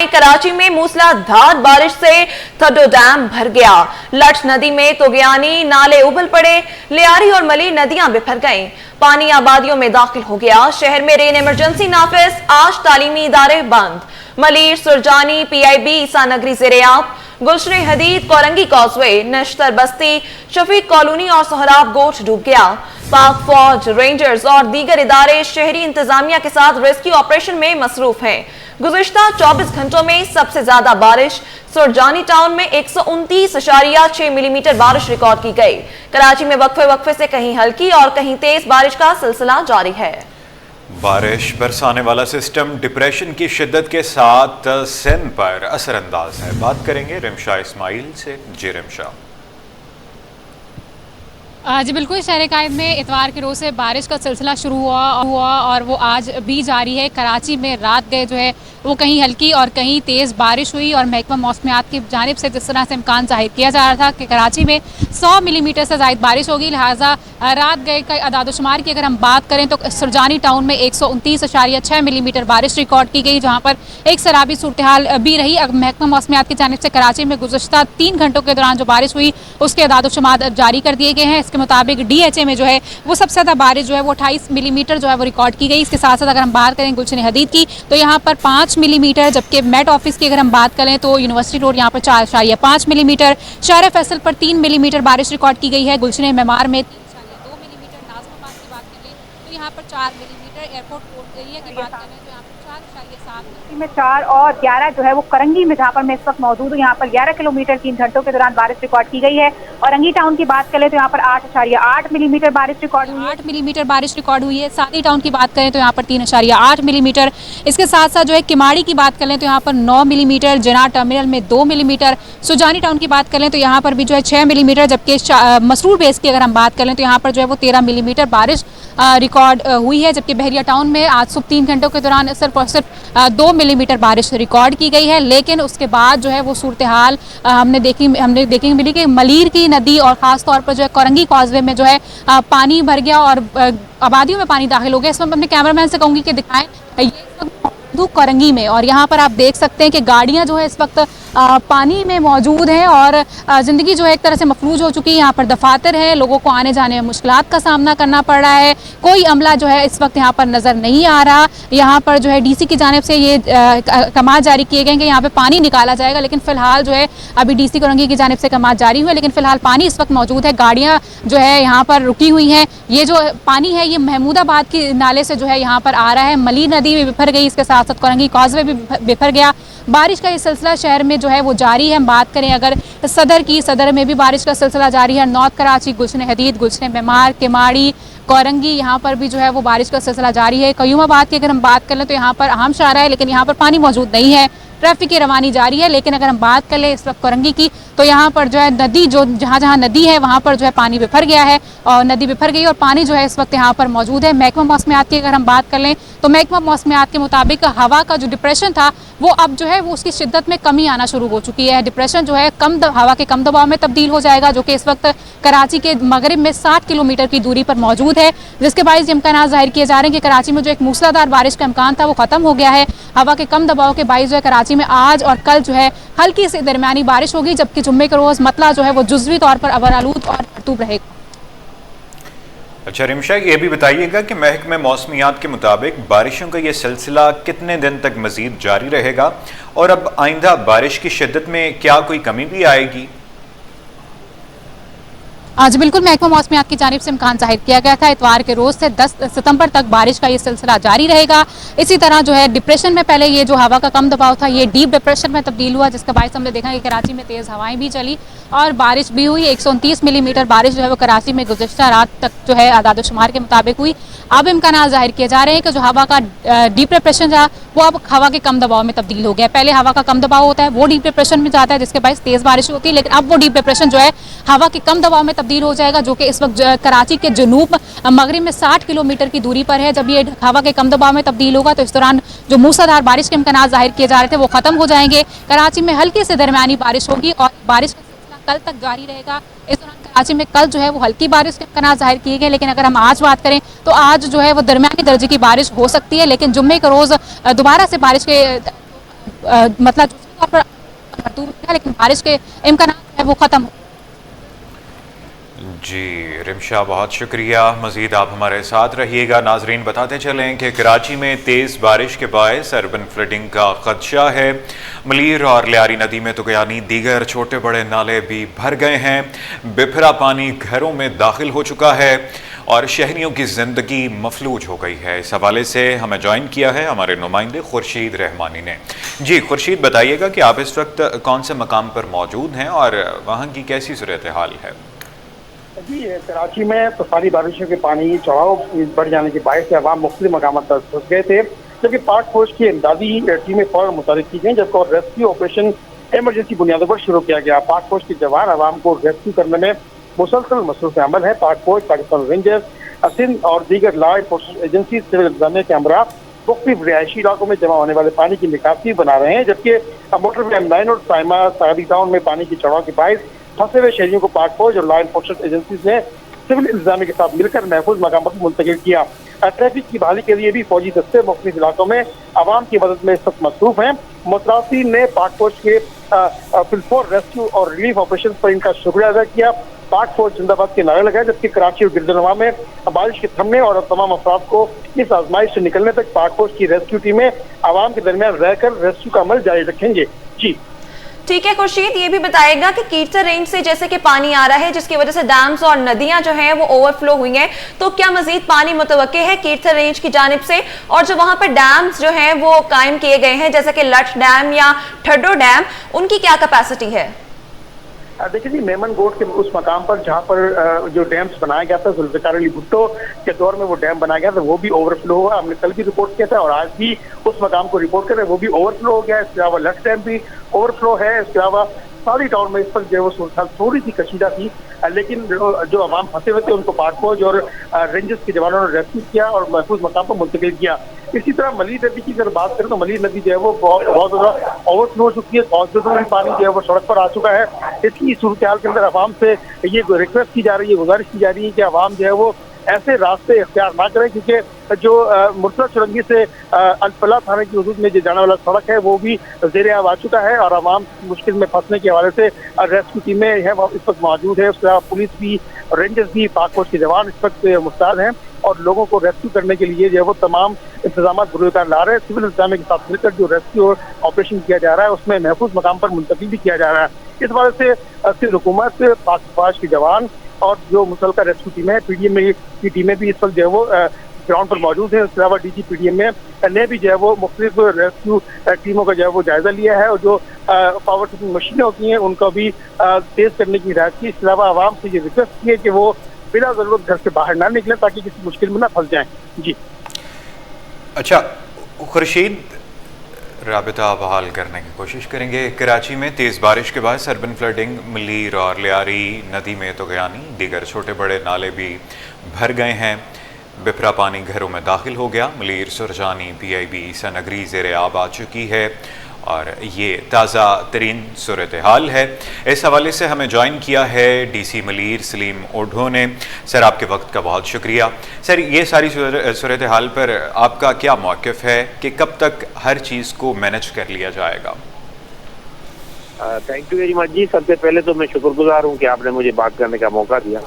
कराची में मूसलाधार बारिश से थड्डो डैम भर गया। लठ नदी में तोगयानी नाले उबल पड़े, लियारी और मली नदियां बिफर गईं। पानी आबादियों में दाखिल हो गया। शहर में रेन इमरजेंसी नाफिज, आज तालीमी इदारे बंद। मलीर, सुरजानी, PIB ईसा नगरी ज़ेरे-आब, गुलशन हदीद, कोरंगी कॉजवे, नश्तर बस्ती, शफीक कॉलोनी और सोहराब गोठ डूब गया। पाक फौज, रेंजर्स और दीगर इदारे शहरी इंतजामिया के साथ रेस्क्यू ऑपरेशन में मसरूफ हैं। गुज़िश्ता 24 घंटों में सबसे ज्यादा बारिश सुरजानी टाउन में 129.6 मिलीमीटर बारिश रिकॉर्ड की गई। कराची में वक्फे से कहीं हल्की और कहीं तेज बारिश का सिलसिला जारी है। बारिश बरसाने वाला सिस्टम डिप्रेशन की शिद्दत के साथ सिंध पर असरअंदाज है। बात करेंगे रिमशा इस्माइल से। जी रिमशा। जी बिल्कुल, शहर कायद में इतवार के रोज़ से बारिश का सिलसिला शुरू हुआ और वो आज भी जारी है। कराची में रात गए जो है वो कहीं हल्की और कहीं तेज़ बारिश हुई और महकमा मौसमियात की जानिब से जिस तरह से इम्कान जाहिर किया जा रहा था कि कराची में 100 मिलीमीटर से ज़ायद बारिश होगी, लिहाजा रात गए का अदादुशुमार की अगर हम बात करें तो सुरजानी टाउन में 129.6 मिलीमीटर बारिश रिकॉर्ड की गई, जहाँ पर एक सराबी सूरत हाल भी रही। अब महकमा मौसमियात की जानिब से कराची में गुज़श्ता 3 घंटों के दौरान जो बारिश हुई उसके अदादुशुमार जारी कर दिए गए हैं। इसके मुताबिक DHA में जो है वो सबसे ज़्यादा बारिश जो है वो 28 मिलीमीटर जो है वो रिकॉर्ड की गई। इसके साथ साथ अगर हम बात करें गुलशन हदीद की तो यहाँ पर 5 मिलीमीटर, जबकि मेट ऑफिस की अगर हम बात करें तो यूनिवर्सिटी रोड यहाँ पर 4.5 मिलीमीटर, शहर फैसल पर 3 मिलीमीटर बारिश रिकॉर्ड की गई है। गुलशन मेमार में 3.2 मिलीमीटर, नाज़माबाद की बात करें तो यहाँ पर 4 मिलीमीटर, एयरपोर्ट रोड एरिया की बात करें तो यहाँ पर 4.7 में 4 और 11 जो है वो करंगी में जहाँ पर मैं इस वक्त मौजूद हूँ, यहाँ पर 11 किलोमीटर 3 घंटों के दौरान बारिश रिकॉर्ड की गई है। और रंगी टाउन की बात करें तो यहाँ पर 8.8 मिलीमीटर बारिश रिकॉर्ड हुई है। 8 मिलीमीटर बारिश रिकॉर्ड हुई है। सादी टाउन की बात करें तो यहाँ पर 3.8 मिलीमीटर। इसके साथ साथ जो है किमाड़ी की बात करें तो यहाँ पर 9 मिलीमीटर, जना टर्मिनल में 2 मिलीमीटर, सुजानी टाउन की बात करें तो यहाँ पर भी जो है 6 मिलीमीटर, जबकि मसरूर बेस की अगर हम बात करें तो यहाँ पर जो है वो 13 मिलीमीटर बारिश रिकॉर्ड हुई है। जबकि बहरिया टाउन में आज सुबह 3 घंटों के दौरान सिर्फ और सिर्फ 2 मिलीमीटर बारिश रिकॉर्ड की गई है। लेकिन उसके बाद जो है वो सूरत हाल हमने देखी मिली कि मलीर की नदी और ख़ास तौर पर जो है कोरंगी कॉजवे में जो है पानी भर गया और आबादियों में पानी दाखिल हो गया। इसमें अपने कैमरामैन से कहूँगी कि दिखाएं ये कोरंगी में, और यहाँ पर आप देख सकते हैं कि गाड़ियाँ जो है इस वक्त पानी में मौजूद हैं और ज़िंदगी जो है एक तरह से मफलूज हो चुकी है। यहाँ पर दफातर है, लोगों को आने जाने में मुश्किलात का सामना करना पड़ रहा है। कोई अमला जो है इस वक्त यहाँ पर नज़र नहीं आ रहा। यहाँ पर जो है DC की जानिब से ये कमात जारी किए गए कि यहाँ पे पानी निकाला जाएगा, लेकिन फ़िलहाल जो है अभी DC कोरंगी की जानिब से कमात जारी हुई है, लेकिन फ़िलहाल पानी इस वक्त मौजूद है। गाड़ियाँ जो है यहाँ पर रुकी हुई हैं। ये जो पानी है ये महमूदाबाद के नाले से जो है यहाँ पर आ रहा है। मलीर नदी भी बिफर गई, इसके साथ साथ कोरंगी कॉजवे भी बिफर गया। बारिश का ये सिलसिला शहर में जो है वो जारी है। हम बात करें अगर सदर की, सदर में भी बारिश का सिलसिला जारी है। नॉर्थ कराची, गुलशन हदीद, गुलशन मेमार, किमाड़ी, कोरंगी, यहाँ पर भी जो है वो बारिश का सिलसिला जारी है। कयूमाबाद की अगर हम बात कर लें तो यहाँ पर आम शारा है, लेकिन यहाँ पर पानी मौजूद नहीं है। ट्रैफिक की रवानी जारी है। लेकिन अगर हम बात कर लें इस वक्त कोरंगी की तो यहाँ पर जो है नदी जो जहाँ नदी है वहाँ पर जो है पानी बिफर गया है और नदी बिफर गई और पानी जो है इस वक्त यहाँ पर मौजूद है। महकमा मौसमियात की अगर हम बात कर लें तो महकमा मौसमियात के मुताबिक हवा का जो डिप्रेशन था वो अब जो है वो उसकी शिद्दत में कमी आना शुरू हो चुकी है। डिप्रेशन जो है हवा के कम दबाव में तब्दील हो जाएगा, जो कि इस वक्त कराची के मगरिब में 60 किलोमीटर की दूरी पर मौजूद है, जिसके बायस इम्कान जाहिर किए जा रहे हैं कि कराची में जो एक मूसलाधार बारिश का इम्कान था वो खत्म हो गया है। हवा के कम दबाव के बायस जो है कराची में आज और कल जो है हल्की से दरमियानी बारिश होगी, जबकि जुम्मे के रोज़ मतला जो है वो जुज़वी तौर पर अबरालूद और मरतूब रहेगा। अच्छा रिमशा, ये भी बताइएगा कि महकमे मौसमियात के मुताबिक बारिशों का ये सिलसिला कितने दिन तक मजीद जारी रहेगा और अब आइंदा बारिश की शिद्दत में क्या कोई कमी भी आएगी? आज बिल्कुल महकमा मौसमियात की जानिब से इम्कान जाहिर किया गया था इतवार के रोज़ से 10 सितंबर तक बारिश का ये सिलसिला जारी रहेगा। इसी तरह जो है डिप्रेशन में पहले ये जो हवा का कम दबाव था ये डीप डिप्रेशन में तब्दील हुआ, जिसका बायस हमने देखा कि कराची में तेज़ हवाएं भी चली और बारिश भी हुई। 129 मिलीमीटर बारिश जो है वो कराची में गुज़श्ता रात तक जो है आदादोशुमार के मुताबिक हुई। अब इम्कान जाहिर किए जा रहे हैं कि जो हवा का डीप डिप्रेशन था वो अब हवा के कम दबाव में तब्दील हो गया। पहले हवा का कम दबाव होता है वो डीप डिप्रेशन में जाता है, जिसके बायस तेज़ बारिश होती है, लेकिन अब वो डीप डिप्रेशन जो है हवा के कम दबाव में तब्दील हो जाएगा, जो कि इस वक्त कराची के जनूब मगरिब में 60 किलोमीटर की दूरी पर है। जब ये हवा के कम दबाव में तब्दील होगा तो इस दौरान जो मूसलाधार बारिश के इम्कान जाहिर किए जा रहे थे वो खत्म हो जाएंगे। कराची में हल्की से दरमियानी बारिश होगी और बारिश का सिलसिला कल तक जारी रहेगा। इस दौरान कराची में कल जो है वो हल्की बारिश के इम्कान जाहिर किए गए, लेकिन अगर हम आज बात करें तो आज जो है वो दरमियानी दर्जे की बारिश हो सकती है, लेकिन जुम्मे के रोज़ दोबारा से बारिश के मतलब तौर पर दूर है, लेकिन बारिश के इम्कान है वो खत्म हो। जी रिमशा, बहुत शुक्रिया। मजीद आप हमारे साथ रहिएगा। नाजरीन, बताते चलें कि कराची में तेज़ बारिश के बायस अर्बन फ्लडिंग का खदशा है। मलीर और लियारी नदी में तो यानी दीगर छोटे बड़े नाले भी भर गए हैं। बिफरा पानी घरों में दाखिल हो चुका है और शहरियों की ज़िंदगी मफलूज हो गई है। इस हवाले से हमें ज्वाइन किया है हमारे नुमाइंदे खुर्शीद रहमानी ने। जी खुर्शीद, बताइएगा कि आप इस वक्त कौन से मकाम पर मौजूद हैं और वहाँ की कैसी सूरत हाल है? जी, कराची में तूफानी बारिशों के पानी चढ़ाव बढ़ जाने के बायस अवाम मुख्तलिफ मकाम पर फंस गए थे, जबकि पाक फौज की इमदादी टीमें फौरन मुतहरिक की गई, जबकि रेस्क्यू ऑपरेशन इमरजेंसी बुनियादों पर शुरू किया गया। पाक फौज के जवान अवाम को रेस्क्यू करने में मुसलसल मसरूफ अमल है। पाक फौज, पाकिस्तान रेंजर्स, सिंध और दीगर लॉ एनफोर्समेंट एजेंसी सिविल इंतजामिया के हमरा मुख्तलिफ रिहायशी इलाकों में जमा होने वाले पानी की निकासी बना रहे हैं, जबकि मोटरवे M9 और सादी टाउन में पानी की चढ़ाव के बायस फंसे हुए शहरियों को पाक फौज और लॉ एनफोर्समेंट एजेंसीज ने सिविल इंतजामिया के साथ मिलकर महफूज मकाम पर मुंतकिल किया। ट्रैफिक की बहाली के लिए भी फौजी दस्ते मुख्तलिफ इलाकों में आवाम की मदद में सख्त मसरूफ हैं। मुतरासिन ने पाक फौज के फिलफोर रेस्क्यू और रिलीफ ऑपरेशन पर इनका शुक्रिया अदा किया। पाक फौज जिंदाबाद के नारे लगाए, जबकि कराची और गिरदनवा में बारिश के थमने और तमाम अफराद को इस आजमाइश से निकलने तक पाक फौज की रेस्क्यू टीमें आवाम के दरमियान रहकर रेस्क्यू का अमल जारी रखेंगे। जी ठीक है खुर्शीद, ये भी बताएगा कि कीर्तर रेंज से जैसे कि पानी आ रहा है जिसकी वजह से डैम्स और नदियां जो हैं वो ओवरफ्लो हुई हैं, तो क्या मजीद पानी मुतवक्के है कीर्तर रेंज की जानिब से? और जो वहां पर डैम्स जो हैं वो कायम किए गए हैं जैसे कि लठ डैम या ठड्डो डैम, उनकी क्या कैपेसिटी है? देखिए जी, मेमन गोट के उस मकाम पर जहाँ पर जो डैम्स बनाया गया था जुल्फ़िकार अली भुट्टो के दौर में वो डैम बनाया गया था, वो भी ओवरफ्लो हुआ। हमने कल भी रिपोर्ट किया था और आज भी उस मकाम को रिपोर्ट कर रहे हैं, वो भी ओवरफ्लो हो गया। इसके अलावा लठ डैम भी ओवरफ्लो है। इसके अलावा सारी टाउन में इस पर जो है वो सूरत थोड़ी सी कशीदा थी, लेकिन जो आवाम फंसे हुए थे उनको पाक फौज और रेंजर्स के जवानों ने रेस्क्यू किया और महफूज मकाम पर मुंतकिल किया। इसी तरह मलीर नदी की अगर बात करें तो मलीर नदी जो है वो बहुत ज़्यादा ओवरफ्लो हो चुकी है। हॉस्पिटल में पानी जो है वो सड़क पर आ चुका है। इसकी सूरत हाल के अंदर आवाम से ये रिक्वेस्ट की जा रही है, गुजारिश की जा रही है कि आवाम जो है वो ऐसे रास्ते इख्तियार ना करें, क्योंकि जो मुर्तजा चुरंगी से अनफला थाने की हदूद में जो जाने वाला सड़क है वो भी ज़ेर आब आ चुका है और आवाम मुश्किल में फंसने के हवाले से रेस्क्यू टीमें है इस वक्त मौजूद है। उसके अलावा पुलिस भी, रेंजर्स भी, पाक फौज के जवान इस वक्त मुस्तैद हैं और लोगों को रेस्क्यू करने के लिए जो है वो तमाम इंतजाम बुरुकार ला रहे हैं। सिविल इंतजामिया के साथ मिलकर जो रेस्क्यू ऑपरेशन किया जा रहा है उसमें महफूज मकाम पर मुंतकिल भी किया जा रहा है। इस वजह से सिंध हुकूमत, पाक फौज के जवान और जो मुसलका रेस्क्यू टीमें हैं, PDM की टीमें भी इस वक्त जो है वो ग्राउंड पर मौजूद है। इसके अलावा DG PDM ने भी जो है वो मुख्तलिफ रेस्क्यू टीमों का जो है वो जायजा लिया है और जो पावर टिपिंग मशीनें होती हैं उनको भी तेज करने की हिदायत की। इसके अलावा आवाम से ये रिक्वेस्ट की है कि वो बिना जरूरत घर से बाहर ना निकलें ताकि किसी मुश्किल में ना फंस जाएं। जी अच्छा खुर्शीद, राबिता बहाल करने की कोशिश करेंगे। कराची में तेज़ बारिश के बाद अर्बन फ्लडिंग, मलीर और लियारी नदी में तो गयानी दीगर छोटे बड़े नाले भी भर गए हैं। बिफरा पानी घरों में दाखिल हो गया। मलीर, सुरजानी, PIB, ईसा नगरी ज़ेर आब आ चुकी है और ये ताज़ा तरीन सूरत हाल है। इस हवाले से हमें ज्वाइन किया है DC मलीर सलीम ओढो ने। सर, आपके वक्त का बहुत शुक्रिया। सर, ये सारी सूरत हाल पर आपका क्या मौक़िफ़ है कि कब तक हर चीज़ को मैनेज कर लिया जाएगा? थैंक यू वेरी मच जी। सबसे पहले तो मैं शुक्रगुजार हूँ कि आपने मुझे बात करने का मौका दिया।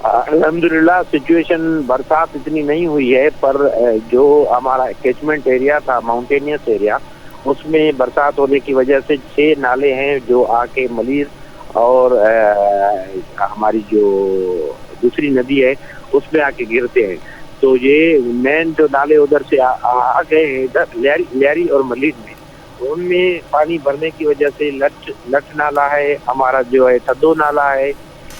अल्हम्दुलिल्लाह सिचुएशन बरसात इतनी नहीं हुई है, पर जो हमारा कैचमेंट एरिया था, माउंटेनियस एरिया, उसमें बरसात होने की वजह से 6 नाले हैं जो आके मलीर और हमारी जो दूसरी नदी है उसमें आके गिरते हैं। तो ये मेन जो नाले उधर से आ गए हैं इधर लियारी और मलीर में, उनमें पानी भरने की वजह से लठ नाला है, हमारा जो है ठड्डो नाला है,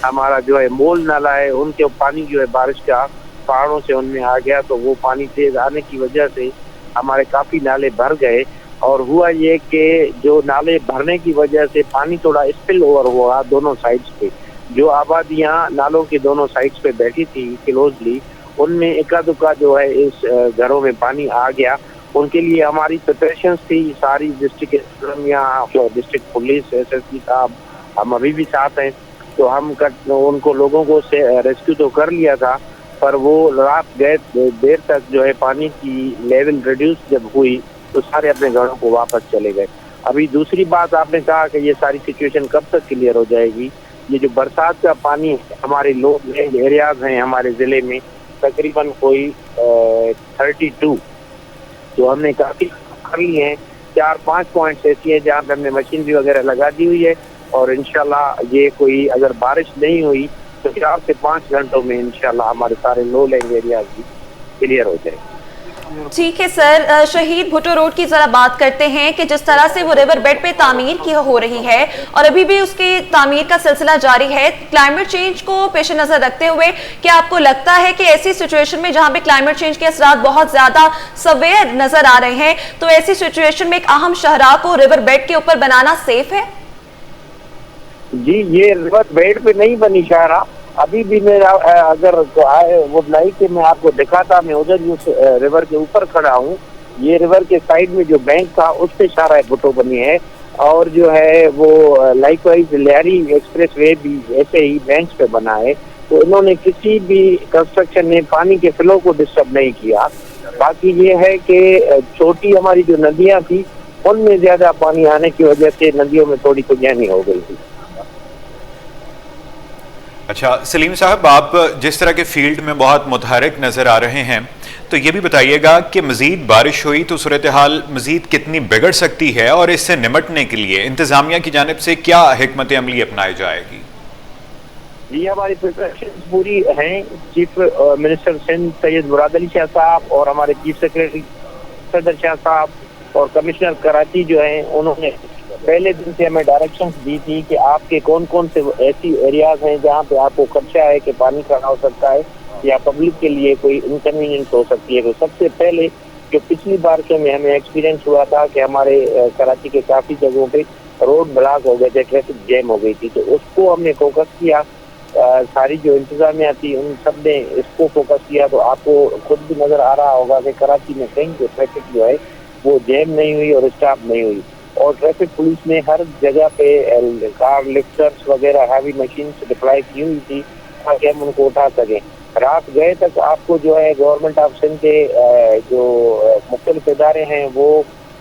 हमारा जो है मोल नाला है, उनके पानी जो है बारिश का पहाड़ों से उनमें आ गया। तो वो पानी तेज आने की वजह से हमारे काफ़ी नाले भर गए और हुआ ये कि जो नाले भरने की वजह से पानी थोड़ा स्पिल ओवर हुआ दोनों साइड्स पे। जो आबादियाँ नालों के दोनों साइड्स पे बैठी थी क्लोजली, उनमें एका दुक्का जो है इस घरों में पानी आ गया। उनके लिए हमारी प्रिपरेशंस थी सारी डिस्ट्रिक्ट डिस्ट्रिक्ट पुलिस, SSP साहब हम अभी भी साथ हैं। तो हम उनको लोगों को से रेस्क्यू तो कर लिया था, पर वो रात गए देर तक जो है पानी की लेवल रिड्यूस जब हुई तो सारे अपने घरों को वापस चले गए। अभी दूसरी बात आपने कहा कि ये सारी सिचुएशन कब तक क्लियर हो जाएगी। ये जो बरसात का पानी है, हमारे लो एरियाज हैं हमारे ज़िले में तकरीबन कोई 32 जो हमने काफ़ी कर लिए हैं। 4-5 पॉइंट्स ऐसी हैं जहाँ पे हमने मशीनरी वगैरह लगा दी हुई है और इंशाल्लाह ये कोई अगर बारिश नहीं हुई तो 4 से 5 घंटों में इंशाल्लाह हमारे सारे लो लैंड एरियाज भी क्लियर हो जाएंगे। ठीक है सर, शहीद भुट्टो रोड की जरा बात करते हैं कि जिस तरह से वो रिवर बेड पे तामीर की हो रही है और अभी भी उसकी तामीर का सिलसिला जारी है, क्लाइमेट चेंज को पेश नजर रखते हुए क्या आपको लगता है कि ऐसी सिचुएशन में जहां पे क्लाइमेट चेंज के असरात बहुत ज्यादा सवेर नजर आ रहे हैं, तो ऐसी सिचुएशन में एक अहम शाहराह को रिवर बेड के ऊपर बनाना सेफ है? जी, ये रिवर बेड पे नहीं बनी शाहराह। अभी भी मेरा अगर वो लाइक के मैं आपको दिखाता, मैं उधर उस रिवर के ऊपर खड़ा हूँ। ये रिवर के साइड में जो बैंक था उस पे शाहराह भुट्टो बनी है और जो है वो लाइकवाइज लियारी एक्सप्रेस वे भी ऐसे ही बैंक पे बना है। तो इन्होंने किसी भी कंस्ट्रक्शन में पानी के फ्लो को डिस्टर्ब नहीं किया। बाकी ये है कि छोटी हमारी जो नदियाँ थी उनमें ज्यादा पानी आने की वजह से नदियों में थोड़ी तुझानी हो गई थी। अच्छा सलीम साहब, आप जिस तरह के फील्ड में बहुत मुतहरिक नज़र आ रहे हैं, तो ये भी बताइएगा कि मज़ीद बारिश हुई तो सूरत हाल मज़ीद कितनी बिगड़ सकती है और इससे निपटने के लिए इंतज़ामिया की जानिब से क्या हिकमत अमली अपनाई जाएगी? जी, हमारी प्रिपरेशन पूरी हैं। चीफ मिनिस्टर सिंध सैयद मुराद अली शाह साहब और हमारे चीफ सेक्रेटरी सदर शाह साहब और कमिश्नर कराची जो हैं उन्होंने पहले दिन से हमें डायरेक्शंस दी थी कि आपके कौन कौन से ऐसी एरियाज हैं जहाँ पे आपको खदशा है कि पानी खड़ा हो सकता है या पब्लिक के लिए कोई इनकन्वीनियंस हो सकती है। तो सबसे पहले जो पिछली बारिशों में हमें एक्सपीरियंस हुआ था कि हमारे कराची के काफ़ी जगहों पे रोड ब्लॉक हो गए थे, ट्रैफिक जैम हो गई थी, तो उसको हमने फोकस किया। सारी जो इंतजामिया थी उन सब ने इसको फोकस किया। तो आपको खुद भी नज़र आ रहा होगा कि कराची में कहीं जो ट्रैफिक जो है वो जैम नहीं हुई और स्टॉप नहीं हुई। और ट्रैफिक पुलिस ने हर जगह पे कार लिफ्टर्स वगैरह हैवी मशीन डिप्लॉय की हुई थी ताकि हम उनको उठा सकें। रात गए तक आपको जो है गवर्नमेंट ऑफ सिंध के जो मुख्तलिफ इदारे हैं वो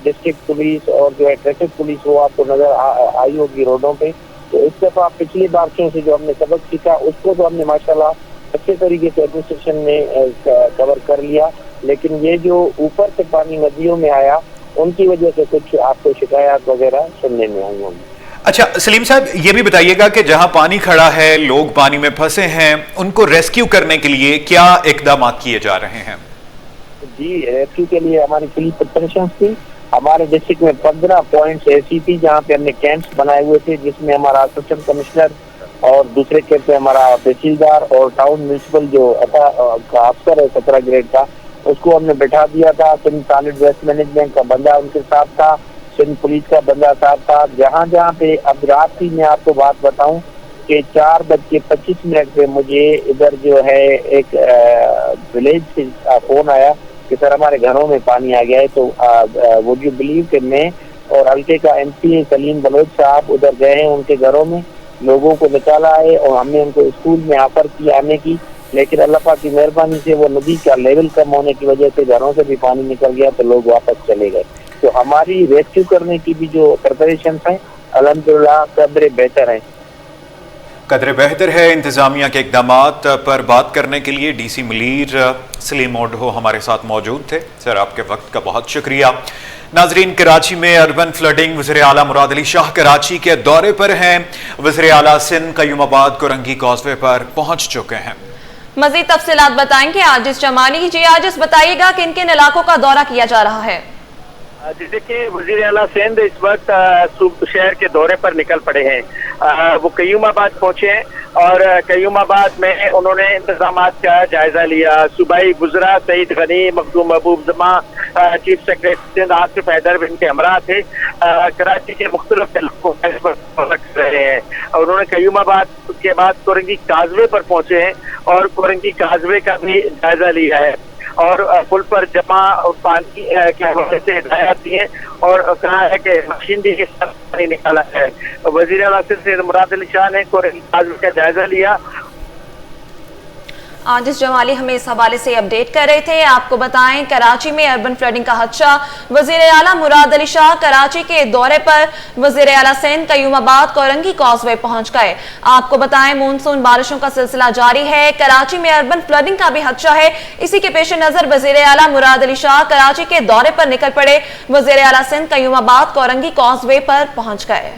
डिस्ट्रिक्ट पुलिस और जो है ट्रैफिक पुलिस वो आपको नजर आई होगी रोडों पे। तो इस दफा पिछली बारिशों से जो हमने सबक सीखा उसको तो हमने माशाल्लाह अच्छे तरीके से एडमिनिस्ट्रेशन ने कवर कर लिया। लेकिन ये जो ऊपर से पानी नदियों में आया उनकी वजह से कुछ आपको शिकायत वगैरह सुनने में आई होंगी। अच्छा सलीम साहब, ये भी बताइएगा कि जहां पानी खड़ा है, लोग पानी में फंसे हैं, उनको रेस्क्यू करने के लिए क्या इकदाम किए जा रहे हैं? जी, रेस्क्यू के लिए हमारी पुरी प्रिपरेशन थी। हमारे डिस्ट्रिक्ट में 15 पॉइंट्स ऐसी थी जहाँ पे हमने कैंप्स बनाए हुए थे, जिसमें हमारा असिस्टेंट कमिश्नर और दूसरे कैंप पे हमारा तहसीलदार और टाउन म्यूनसिपल जो अफसर है 17 ग्रेड का, उसको हमने बैठा दिया था। सिंध सॉलिड वेस्ट मैनेजमेंट का बंदा उनके साथ था, सिंध पुलिस का बंदा साथ था। जहाँ जहाँ पे अब रात की मैं आपको बात बताऊं कि 4:25 पे मुझे इधर जो है एक विलेज से फोन आया कि सर हमारे घरों में पानी आ गया है। तो वुड यू बिलीव कि मैं और हल्के का MP सलीम बलोच साहब उधर गए हैं उनके घरों में, लोगों को निकाला है और हमने उनको स्कूल में ऑफर की आने की। लेकिन अल्लाह पाक की मेहरबानी से वो नदी का लेवल कम होने की वजह से घरों से भी पानी निकल गया तो लोग वापस चले गए। तो हमारी रेस्क्यू करने की भी जो प्रिपरेशन है अल्हम्दुलिल्लाह कदरे बेहतर है। कदरे बेहतर है। इंतजामिया के इकदामात पर बात करने के लिए DC मुलीर सलीम ओढो हमारे साथ मौजूद थे। सर आपके वक्त का बहुत शुक्रिया। नाजरीन, कराची में अर्बन फ्लडिंग, वज़ीर आला मुराद अली शाह कराची के दौरे पर हैं। वज़ीर आला सिंध कयूमाबाद कोरंगी कॉजवे पर पहुंच चुके हैं। मजीद तफसीलात बताएंगे आजिज जमाली जी। आजिज बताइएगा किन किन इलाकों का दौरा किया जा रहा है? जी देखिए, वज़ीर आला सिंध इस वक्त शहर के दौरे पर निकल पड़े हैं। वो कयूमाबाद पहुंचे हैं और कयूमाबाद में उन्होंने इंतजामात का जायजा लिया। सूबाई वज़रा सईद गनी, मखदूम महबूब जमा, चीफ सेक्रेटरी सिंध आसिफ हैदर इनके हमरा थे। कराची के मुख्तलिफ इलाकों में रहे हैं और उन्होंने कयूमाबाद के बाद कोरंगी काजवे पर पहुंचे हैं और कोरंगी काजवे का भी जायजा लिया है और पुल पर जमा पानी के हवाले से हिदायत दी है और कहा है कि मशीनरी के साथ पानी निकाला है। वज़ीर आला सिंध मुराद अली शाह ने कोरंगी काजवे का जायजा लिया। आजिज जमाली हमें इस हवाले से अपडेट कर रहे थे। आपको बताएं, कराची में अर्बन फ्लडिंग का खदशा, वजीर आला मुराद अली शाह कराची के दौरे पर वजीर आला सिंध कयूमाबाद कोरंगी कॉजवे पहुंच गए। आपको बताएं, मानसून बारिशों का सिलसिला जारी है, कराची में अर्बन फ्लडिंग का भी खदशा है। इसी के पेश नजर वजीर आला मुराद अली शाह कराची के दौरे पर निकल पड़े, वजीर आला सिंध कयूमाबाद कोरंगी कॉजवे पर पहुंच गए।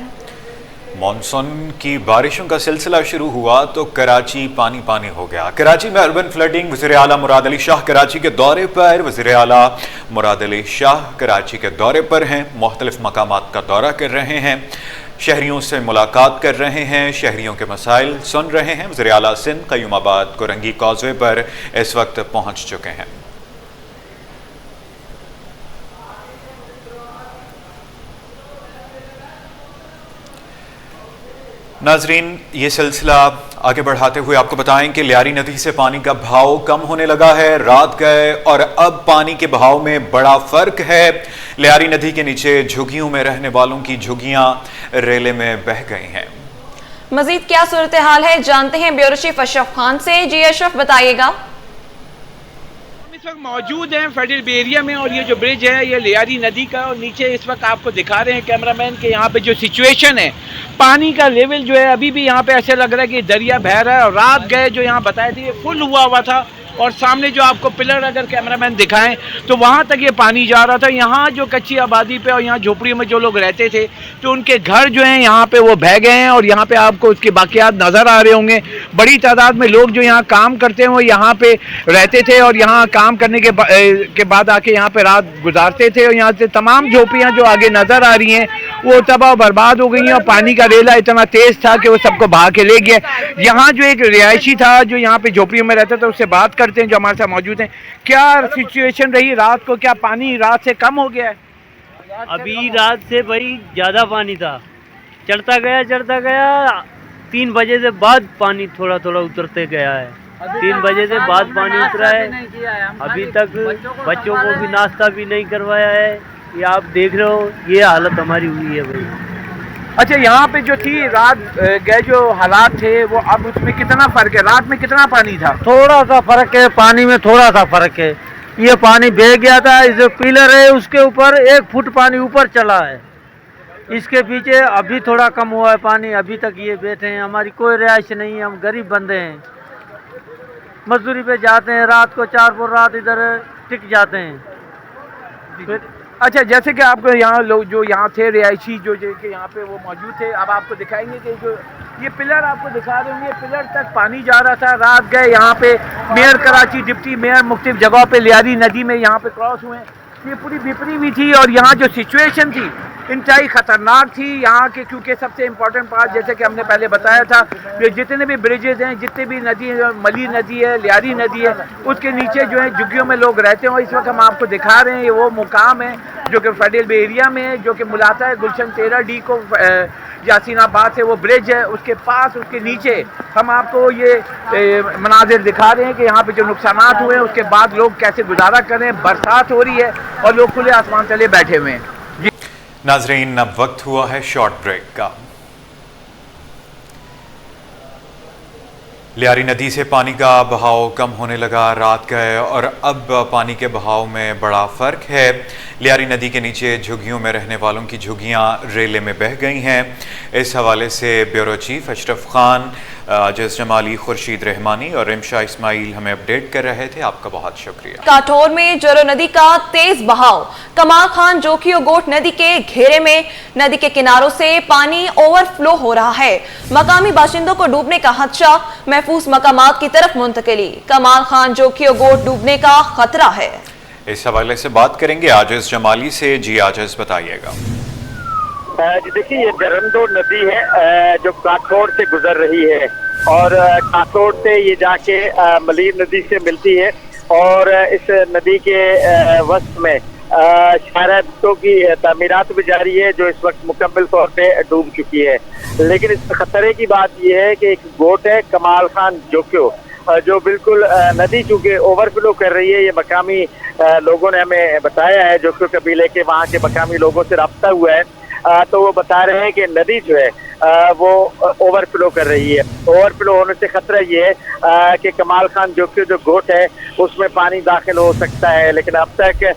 मॉनसून की बारिशों का सिलसिला शुरू हुआ तो कराची पानी पानी हो गया। कराची में अर्बन फ्लडिंग, वज़ीर आला मुराद अली शाह कराची के दौरे पर। वज़ीर आला मुराद अली शाह कराची के दौरे पर हैं, मुख्तलिफ मकामात का दौरा कर रहे हैं, शहरियों से मुलाकात कर रहे हैं, शहरियों के मसाइल सुन रहे हैं। वज़ीर आला सिंध कयूमाबाद कोरंगी कॉजवे पर इस वक्त पहुँच चुके हैं। नाजरीन, ये सिलसिला आगे बढ़ाते हुए आपको बताएं कि लियारी नदी से पानी का बहाव कम होने लगा है। रात गए और अब पानी के बहाव में बड़ा फर्क है। लियारी नदी के नीचे झुग्गियों में रहने वालों की झुग्गियां रेले में बह गई हैं। मजीद क्या सूरत हाल है, जानते हैं ब्यूरो चीफ अशरफ खान से। जी अशरफ, बताइएगा। इस वक्त मौजूद हैं फेडरल बे एरिया में और ये जो ब्रिज है ये लियारी नदी का, और नीचे इस वक्त आपको दिखा रहे हैं कैमरामैन के यहाँ पे जो सिचुएशन है, पानी का लेवल जो है अभी भी यहाँ पे ऐसे लग रहा है कि दरिया बह रहा है। और रात गए जो यहाँ बताए थे ये फुल हुआ था, और सामने जो आपको पिलर अगर कैमरामैन दिखाएं तो वहाँ तक ये पानी जा रहा था। यहाँ जो कच्ची आबादी पे और यहाँ झोपड़ियों में जो लोग रहते थे तो उनके घर जो हैं यहाँ पे वो बह गए हैं, और यहाँ पे आपको उसके बाकियात नज़र आ रहे होंगे। बड़ी तादाद में लोग जो यहाँ काम करते हैं वो यहाँ पे रहते थे और यहाँ काम करने के बाद आके यहाँ पे रात गुजारते थे। और यहाँ से तमाम झोपड़ियाँ जो आगे नज़र आ रही हैं वो तबाह बर्बाद हो गई हैं, और पानी का रेला इतना तेज़ था कि वो सबको बहा के ले गया। यहाँ जो एक रिहायशी था जो यहाँ पे झोपड़ियों में रहता था, उससे बात करते हैं जो हमारे साथ मौजूद हैं। क्या सिचुएशन रही रात को, क्या पानी रात से कम हो गया है? अभी रात से भाई ज़्यादा पानी था, चढ़ता गया 3 बजे से बाद पानी थोड़ा थोड़ा उतरते गया है। 3 बजे से बाद पानी उतरा है। अभी तक बच्चों को भी नाश्ता भी नहीं करवाया है। ये आप देख रहे हो, ये हालत हमारी हुई है भाई। अच्छा, यहाँ पे जो थी रात गए जो हालात थे वो अब उसमें कितना फर्क है? रात में कितना पानी था? थोड़ा सा फर्क है, पानी में थोड़ा सा फर्क है। ये पानी बह गया था, इस जो पिलर है उसके ऊपर 1 फुट पानी ऊपर चला है। इसके पीछे अभी थोड़ा कम हुआ है पानी। अभी तक ये बैठे हैं, हमारी कोई रिहाइश नहीं है, हम गरीब बंदे हैं, मजदूरी पे जाते हैं, रात को 4 रात इधर टिक जाते हैं। फिर अच्छा, जैसे कि आपको यहाँ लोग जो यहाँ थे रिहायशी जो कि यहाँ पे वो मौजूद थे, अब आपको दिखाएंगे कि जो ये पिलर आपको दिखा रहे होंगे, पिलर तक पानी जा रहा था। रात गए यहाँ पे मेयर कराची, डिप्टी मेयर मुख्तलिफ जगहों पे लियारी नदी में यहाँ पे क्रॉस हुए, ये पूरी बिपरी हुई थी। और यहाँ जो सिचुएशन थी इंतहाई ख़तरनाक थी यहाँ के, क्योंकि सबसे इम्पोर्टेंट पार्ट जैसे कि हमने पहले बताया था, ये जितने भी ब्रिजेज हैं, जितने भी नदी है, मली नदी है, लियारी नदी है, उसके नीचे जो है झुग्गियों में लोग रहते हैं। और इस वक्त हम आपको दिखा रहे हैं ये वो मुकाम है जो कि फेडरल बे एरिया में है, जो कि मिलाता है गुलशन 13D को यासीनाबाद से। वो ब्रिज है, उसके पास उसके नीचे हम आपको ये मनाजिर दिखा रहे हैं कि यहाँ पे जो नुकसानात हुए हैं उसके बाद लोग कैसे गुजारा करें। बरसात हो रही है और लोग खुले आसमान तले बैठे हुए हैं। नाजरीन, अब वक्त हुआ है शॉर्ट ब्रेक का। लियारी नदी से पानी का बहाव कम होने लगा, रात गए और अब पानी के बहाव में बड़ा फ़र्क है। लियारी नदी के नीचे झुग्गियों में रहने वालों की झुग्गियां रेले में बह गई हैं। इस हवाले से ब्यूरो चीफ अशरफ खान, आजिज जमाली, खुर्शीद रहमानी और रिमशा इस्माइल हमें अपडेट कर रहे थे। आपका बहुत शुक्रिया। काठौर में जोरो नदी का तेज बहाव, कमाल खान जोखियो गोट नदी के घेरे में, नदी के किनारों से पानी ओवरफ्लो हो रहा है। मकामी बाशिंदों को डूबने का खदशा, महफूज मकामात की तरफ मुंतकिली, कमाल खान जोखियो गोट डूबने का खतरा है। इस हवाले से बात करेंगे आजिज जमाली से। जी आजिज, बताइएगा। देखिए, ये जरंदो नदी है जो काठौर से गुजर रही है, और काठौर से ये जाके मलीर नदी से मिलती है, और इस नदी के वस्त में शाहरातों की तामीरात भी जारी है जो इस वक्त मुकम्मल तौर पे डूब चुकी है। लेकिन इस खतरे की बात यह है कि एक बोट है कमाल खान जोखियो, जो बिल्कुल नदी चूँकि ओवरफ्लो कर रही है। ये मकामी लोगों ने हमें बताया है, जोखियो कबीले के वहाँ के मकामी लोगों से रब्ता हुआ है, तो वो बता रहे हैं कि नदी जो है वो ओवरफ्लो कर रही है। ओवरफ्लो होने से खतरा ये है कि कमाल खान जो गोट है उसमें पानी दाखिल हो सकता है, लेकिन अब तक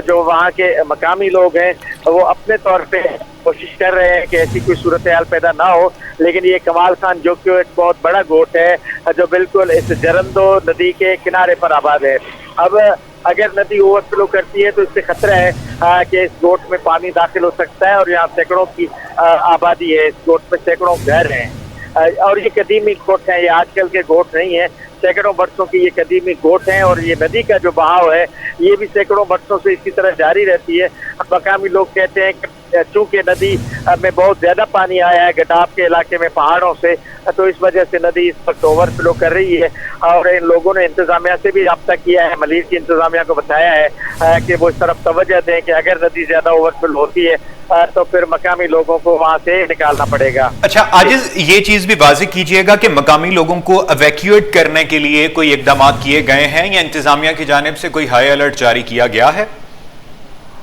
जो वहाँ के मकामी लोग हैं वो अपने तौर पे कोशिश कर रहे हैं कि ऐसी कोई सूरत हाल पैदा ना हो। लेकिन ये कमाल खान जो एक बहुत बड़ा गोट है जो बिल्कुल इस जरंदो नदी के किनारे पर आबाद है। अब अगर नदी ओवरफ्लो करती है तो इससे खतरा है कि इस गोट में पानी दाखिल हो सकता है, और यहाँ सैकड़ों की आबादी है, इस गोट में सैकड़ों घर हैं और ये कदीमी गोट हैं, ये आजकल के गोट नहीं है, सैकड़ों बरसों की ये कदीमी गोट हैं। और ये नदी का जो बहाव है ये भी सैकड़ों बरसों से इसी तरह जारी रहती है। मकामी लोग कहते हैं कि चूंकि नदी में बहुत ज्यादा पानी आया है गटाप के इलाके में पहाड़ों से, तो इस वजह से नदी इस वक्त ओवरफ्लो कर रही है। और इन लोगों ने इंतजामिया से भी रब्ता किया है, मलीर की इंतजामिया को बताया है कि वो इस तरफ तवज्जो दें कि अगर नदी ज्यादा ओवरफ्लो होती है तो फिर मकामी लोगों को वहां से निकालना पड़ेगा। अच्छा, आज ये चीज भी वाज़ेह कीजिएगा कि मकामी लोगों को एवैक्यूएट करने के लिए कोई इकदाम किए गए हैं या इंतजामिया की जानिब से कोई हाई अलर्ट जारी किया गया है?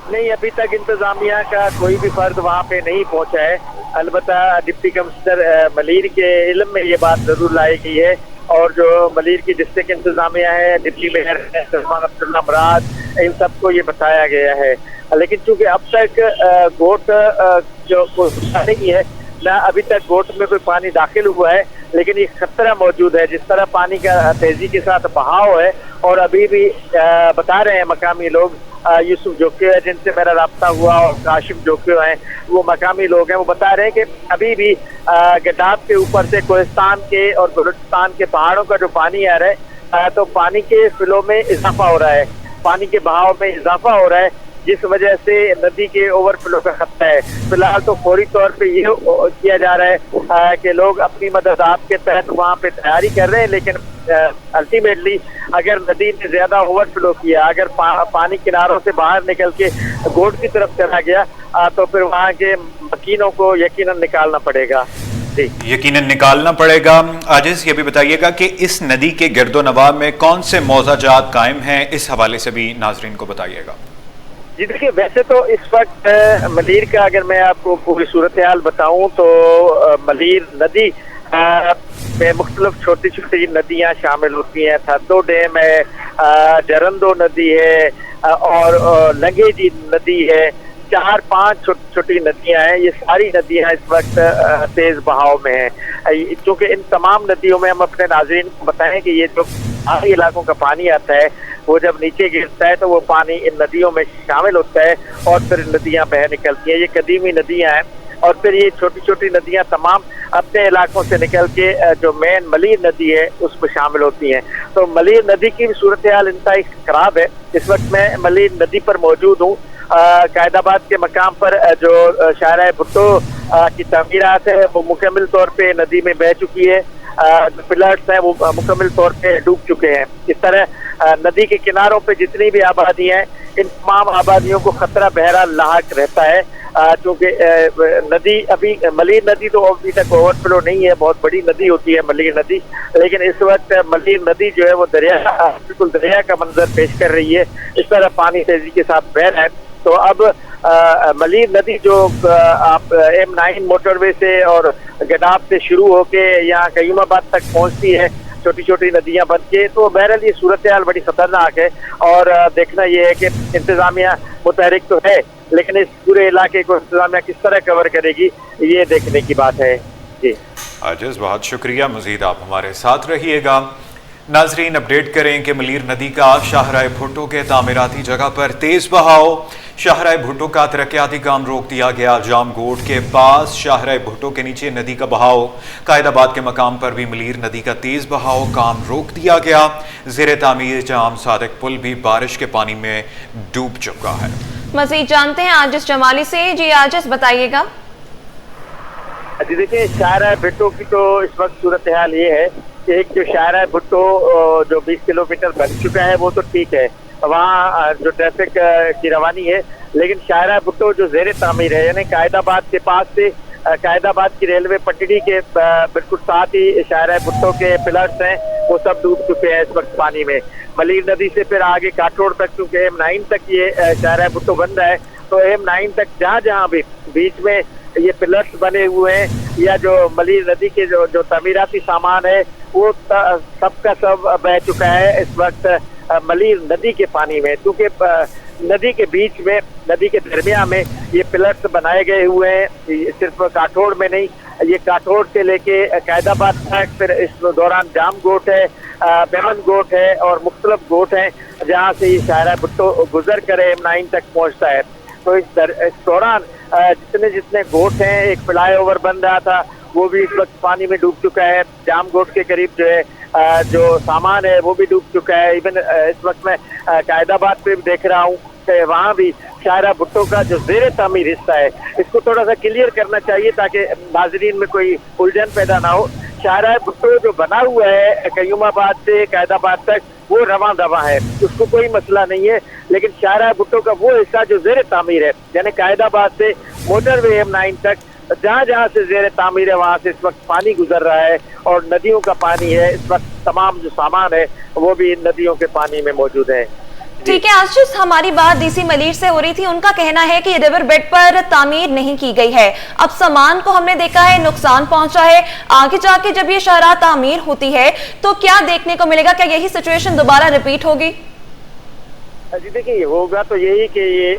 नहीं, अभी तक इंतजामिया का कोई भी फर्द वहाँ पे नहीं पहुंचा है। अलबत्ता डिप्टी कमिश्नर मलीर के इल्म में ये बात जरूर लाई गई है, और जो मलीर की डिस्ट्रिक्ट इंतजामिया है, डिप्टी मेयर सलमान अब्दुल्ला मुराद, इन सबको ये बताया गया है। लेकिन चूंकि अब तक गोट जो नहीं है ना, अभी तक गोट में कोई पानी दाखिल हुआ है, लेकिन ये खतरा मौजूद है। जिस तरह पानी का तेजी के साथ बहाव है, और अभी भी बता रहे हैं मकामी लोग, यूसुफ जोकियो है जिनसे मेरा रब्ता हुआ, और काशिफ जोकियो हैं, वो मकामी लोग हैं, वो बता रहे हैं कि अभी भी गटाप के ऊपर से कोहिस्तान के और बलूचिस्तान के पहाड़ों का जो पानी आ रहा है तो पानी के फ्लो में इजाफा हो रहा है, पानी के बहाव में इजाफा हो रहा है, जिस वजह से नदी के ओवरफ्लो का खतरा है। फिलहाल तो फौरी तौर पे ये किया जा रहा है कि लोग अपनी मदद आपके तहत वहाँ पे तैयारी कर रहे हैं, लेकिन अल्टीमेटली अगर नदी ने ज्यादा ओवरफ्लो किया, अगर पानी किनारों से बाहर निकल के गोट की तरफ चला गया तो फिर वहाँ के मकीनों को यकीनन निकालना पड़ेगा। यकीनन निकालना पड़ेगा। आजिज, ये भी बताइएगा कि इस नदी के गिरदोनवा में कौन से मौज़ाजात कायम हैं, इस हवाले से भी नाजरीन को बताइएगा। जी देखिए, वैसे तो इस वक्त मलीर का अगर मैं आपको पूरी सूरत हाल बताऊं तो मलीर नदी में मुख्तलिफ छोटी छोटी नदियां शामिल होती हैं। थद्दो डैम है, जरंदो नदी है, और लंगेजी नदी है, 4-5 छोटी छोटी नदियां हैं। ये सारी नदियां इस वक्त तेज बहाव में हैं। क्योंकि इन तमाम नदियों में हम अपने नाज़रीन को बताएं कि ये जो पहाड़ी इलाकों का पानी आता है वो जब नीचे गिरता है तो वो पानी इन नदियों में शामिल होता है और फिर नदियां बह निकलती हैं। ये कदीमी नदियां हैं, और फिर ये छोटी छोटी नदियां तमाम अपने इलाकों से निकल के जो मेन मलीर नदी है उसमें शामिल होती हैं। तो मलीर नदी की भी सूरत हाल इंतहाई खराब है। इस वक्त मैं मलीर नदी पर मौजूद हूँ। कायदाबाद के मकाम पर जो शाहराह भुट्टो की तमीरात है वो मुकम्मल तौर पे नदी में बह चुकी है। जो पिलर्स हैं वो मुकम्मल तौर पे डूब चुके हैं। इस तरह नदी के किनारों पे जितनी भी आबादी हैं, इन तमाम आबादियों को खतरा बहरा लाहक रहता है, क्योंकि नदी अभी मलीर नदी तो अभी तक ओवरफ्लो नहीं है, बहुत बड़ी नदी होती है मलीर नदी, लेकिन इस वक्त मलीर नदी जो है वो बिल्कुल दरिया का मंजर पेश कर रही है। इस तरह पानी तेजी के साथ बह रहा है। तो अब मलीर नदी जो आप M9 मोटरवे से और गडाब से शुरू होके यहाँ कयूमाबाद तक पहुँचती है, छोटी छोटी नदियां बन के, तो बहरहाल ये सूरत हाल बड़ी खतरनाक है। और देखना ये है कि इंतजामिया मुतहरिक तो है, लेकिन इस पूरे इलाके को इंतजामिया किस तरह कवर करेगी ये देखने की बात है। जी आजिज, बहुत शुक्रिया, मजीद आप हमारे साथ रहिएगा। नाजरीन, अपडेट करें कि मलीर नदी का शाहराह भुट्टो के तामीराती जगह पर तेज बहाव। शाहराह भुट्टो का तरक्याती काम रोक दिया गया। जामगोट के पास शाहराह भुट्टो के नीचे नदी का बहाव। कायदाबाद के मकाम पर भी मलीर नदी का तेज बहाव, काम रोक दिया गया। ज़ेरे तामीर जाम सादिक पुल भी बारिश के पानी में डूब चुका है। मजीद जानते हैं आजिज जमाली से। जी आजिज, बताइएगा। जी देखिए, शाहराह भुट्टो की तो इस वक्त सूरत हाल ये है कि एक जो शाहराह भुट्टो जो 20 किलोमीटर बन चुका है वो तो ठीक है, वहाँ जो ट्रैफिक की रवानी है, लेकिन शाहराह भुट्टो जो ज़ेरे तामीर है, यानी कायदाबाद के पास से कायदाबाद की रेलवे पटड़ी के बिल्कुल साथ ही शाहराह भुट्टो के पिलर्स हैं, वो सब डूब चुके हैं इस वक्त पानी में। मलीर नदी से फिर आगे काठोड़ तक, क्योंकि M9 तक ये शाहराह भुट्टो बन रहा है, तो M9 तक जहाँ जहाँ भी बीच में ये पिलर्स बने हुए हैं या जो मलीर नदी के जो तमीराती सामान है वो सबका सब बह चुका है इस वक्त मलीर नदी के पानी में, क्योंकि नदी के बीच में, नदी के दरमियान में ये पिलर्स बनाए गए हुए हैं। सिर्फ काठोड़ में नहीं, ये काठोड़ से लेके कैदाबाद तक, फिर इस दौरान जाम गोट है, मेमन गोट है और मुख्तलिफ गोट हैं जहाँ से ये शाहरा भुट्टो गुजर कर M9 तक पहुँचता है। तो इस दौरान जितने गोट हैं, एक फ्लाई ओवर बन रहा था वो भी इस वक्त पानी में डूब चुका है। जाम गोट के करीब जो है जो सामान है वो भी डूब चुका है। इवन इस वक्त मैं कैदाबाद पे भी देख रहा हूँ कि वहाँ भी शाहरा भुट्टो का जो ज़ेर तामीर हिस्सा है इसको थोड़ा सा क्लियर करना चाहिए ताकि नाजरीन में कोई उलझन पैदा ना हो। शाहरा भुट्टो जो बना हुआ है कयूमाबाद से कैदाबाद तक वो रवां दवा है, उसको कोई मसला नहीं है, लेकिन शाहरा भुट्टो का वो हिस्सा जो ज़ेर तामीर है यानी कैदाबाद से मोटरवे M9 तक जहाँ से ज़ेर तामीर है वहाँ से इस वक्त पानी गुजर रहा है और नदियों का पानी है। इस वक्त तमाम जो सामान है वो भी नदियों के पानी में मौजूद है। ठीक है आशीष, हमारी बात डीसी मलीर से हो रही थी, उनका कहना है कि रिवर बेड पर तामीर नहीं की गई है। अब सामान को हमने देखा है नुकसान पहुंचा है, आगे जाके जब ये शाहरा तामीर होती है तो क्या देखने को मिलेगा? क्या यही सिचुएशन दोबारा रिपीट होगी? जी देखिए, होगा तो यही कि ये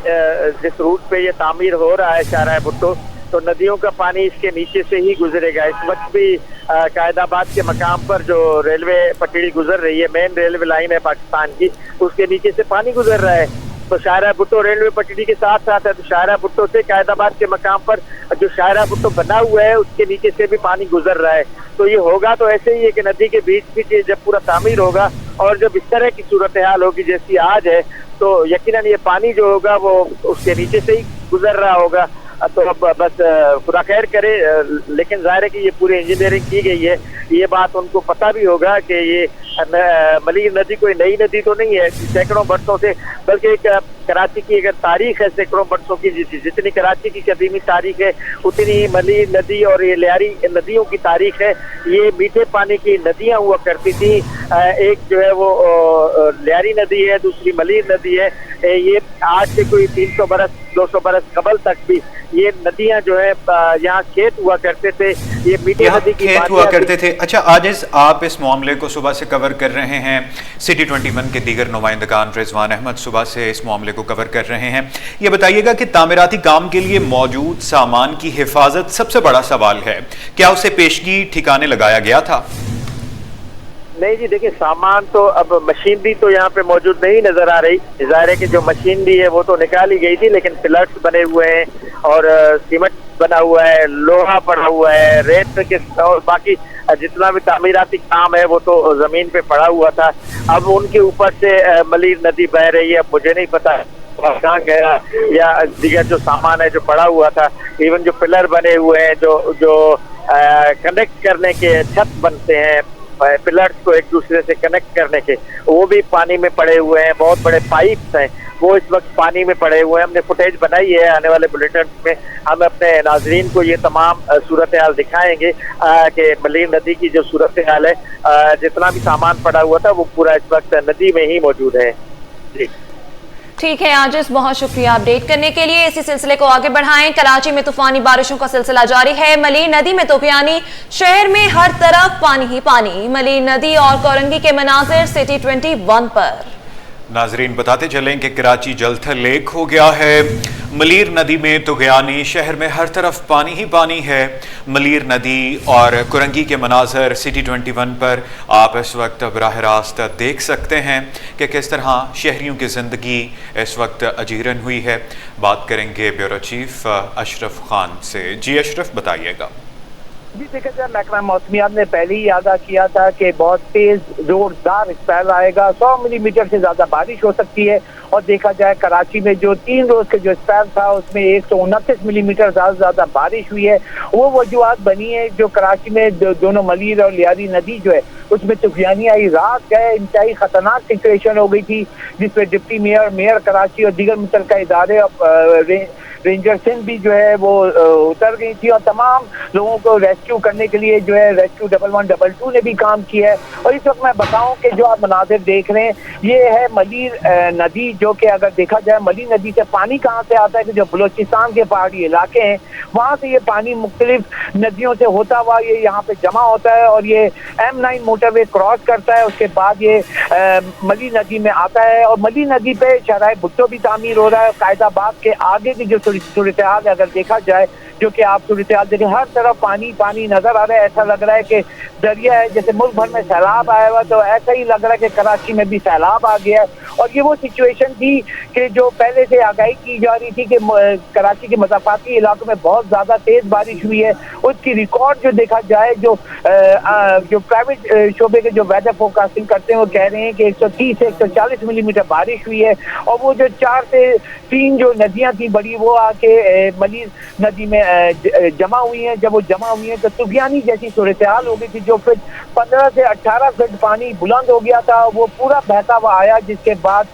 जिस रूट पे ये तामीर हो रहा है शाहरा भुट्टो, तो नदियों का पानी इसके नीचे से ही गुजरेगा। इस वक्त भी कैदाबाद के मकाम पर जो रेलवे पटड़ी गुजर रही है, मेन रेलवे लाइन है पाकिस्तान की, उसके नीचे से पानी गुजर रहा है। तो शाहरा भुट्टो रेलवे पटड़ी के साथ साथ है, तो शाहरा भुट्टो से कैदाबाद के मकाम पर जो शाहरा भुट्टो बना हुआ है उसके नीचे से भी पानी गुजर रहा है। तो ये होगा तो ऐसे ही है कि नदी के बीच बीच जब पूरा तामीर होगा और जब इस तरह की सूरत हाल होगी जैसी आज है, तो यकीनन ये पानी जो होगा वो उसके नीचे से ही गुजर रहा होगा। तो अब बस खुदा खैर करे, लेकिन जाहिर है कि ये पूरी इंजीनियरिंग की गई है। ये बात उनको पता भी होगा कि ये मलीर नदी कोई नई नदी तो नहीं है, सैकड़ों बरसों से, बल्कि एक कराची की अगर तारीख है सैकड़ों बरसों की, जितनी कराची की कदीमी तारीख है उतनी मलीर नदी और ये लियारी नदियों की तारीख है। ये मीठे पानी की नदियाँ हुआ करती थी, एक जो है वो लियारी नदी है, दूसरी मलीर नदी है। ये आज से कोई 300 बरस 200 बरस कबल तक भी ये नदियां जो है यहाँ खेत हुआ करते थे, ये मीठे नदी की खेत हुआ करते थे। अच्छा आजिज, आप इस मामले को सुबह से कवर कर रहे हैं, सिटी 21 के दीगर नुमाइंदगान रिजवान अहमद सुबह से इस मामले को कवर कर रहे हैं। ये बताइएगा कि तामीराती काम के लिए मौजूद सामान की हिफाजत सबसे बड़ा सवाल है, क्या उसे पेशगी ठिकाने लगाया गया था? नहीं जी, देखिए सामान तो अब मशीनरी तो यहाँ पे मौजूद नहीं नजर आ रही। जाहिर है कि जो मशीनरी है वो तो निकाली गई थी, लेकिन पिलर्स बने हुए हैं और सीमेंट बना हुआ है, लोहा पड़ा हुआ है, रेत के और बाकी जितना भी तामीराती काम है वो तो जमीन पे पड़ा हुआ था। अब उनके ऊपर से मलीर नदी बह रही है, मुझे नहीं पता कहाँ गया या दीगर जो सामान है जो पड़ा हुआ था। इवन जो पिलर बने हुए हैं जो कनेक्ट करने के छत बनते हैं पिलर्स को एक दूसरे से कनेक्ट करने के, वो भी पानी में पड़े हुए हैं। बहुत बड़े पाइप्स हैं वो इस वक्त पानी में पड़े हुए हैं। हमने फुटेज बनाई है, आने वाले बुलेटिन में हम अपने नाजरीन को ये तमाम सूरत हाल दिखाएंगे कि मलीर नदी की जो सूरत हाल है, जितना भी सामान पड़ा हुआ था वो पूरा इस वक्त नदी में ही मौजूद है। जी ठीक है आजिज, बहुत शुक्रिया अपडेट करने के लिए। इसी सिलसिले को आगे बढ़ाएं। कराची में तूफानी बारिशों का सिलसिला जारी है। मलीर नदी में तोगयानी, शहर में हर तरफ पानी ही पानी। मलीर नदी और कोरंगी के मनाजिर सिटी 21 पर। नाजरीन बताते चलें कि कराची जलथल लेक हो गया है। मलीर नदी में तोगयानी, शहर में हर तरफ पानी ही पानी है। मलीर नदी और कुरंगी के मनाजर सिटी 21 पर आप इस वक्त बराह रास्त देख सकते हैं कि किस तरह शहरियों की ज़िंदगी इस वक्त अजीरन हुई है। बात करेंगे ब्यूरो चीफ अशरफ खान से। जी अशरफ, बताइएगा। जी देखा जाए, महकमा मौसमियात ने पहले ही आगाह किया था कि बहुत तेज जोरदार स्पेल आएगा, 100 मिलीमीटर से ज्यादा बारिश हो सकती है। और देखा जाए कराची में जो 3 रोज के जो स्पेल था उसमें 129 मिलीमीटर ज्यादा बारिश हुई है। वो वजूहत बनी है जो कराची में दोनों मलीर और लियारी नदी जो है उसमें तूफानी आई। रात गए इंतहाई खतरनाक सिचुएशन हो गई थी जिसमें डिप्टी मेयर, मेयर कराची और दीगर मुतल्लिका इदारे रेंजर सिंध भी जो है वो उतर गई थी और तमाम लोगों को रेस्क्यू करने के लिए जो है रेस्क्यू 1112 ने भी काम किया है। और इस वक्त मैं बताऊं कि जो आप मनाजिर देख रहे हैं ये है मलीर नदी, जो कि अगर देखा जाए मली नदी से पानी कहाँ से आता है कि जो बलोचिस्तान के पहाड़ी इलाके हैं वहाँ से ये पानी मुख्तलिफ नदियों से होता हुआ ये यहाँ पे जमा होता है और ये M9 मोटरवे क्रॉस करता है। उसके बाद ये मली नदी में आता है और मली नदी पे शराय भुट्टो भी तामीर हो रहा है। कायदाबाद के आगे की जो सूरत हाल है अगर देखा जाए, जो कि आप सूरत हाल देखें हर तरफ पानी पानी नजर आ रहा है। ऐसा लग रहा है कि दरिया है, जैसे मुल्क भर में सैलाब आया हुआ तो ऐसा ही लग रहा है कि कराची में भी सैलाब आ गया है। और ये वो सिचुएशन थी कि जो पहले से आगाही की जा रही थी कि कराची के मज़ाफ़ाती इलाकों में बहुत ज़्यादा तेज़ बारिश हुई है। उसकी रिकॉर्ड जो देखा जाए, जो प्राइवेट शोबे के जो वेदर फोरकास्टिंग करते हैं वो कह रहे हैं कि 130 से 140 मिलीमीटर बारिश हुई है। और वो जो 4 से 3 जो नदियाँ थी बड़ी वो आके मली नदी में जमा हुई हैं। जब वो जमा हुई हैं तो तुफियानी जैसी सूरत हाल हो गई थी, जो फिर 15 से 18 फीट पानी बुलंद हो गया था, वो पूरा बहता हुआ आया। जिसके बाद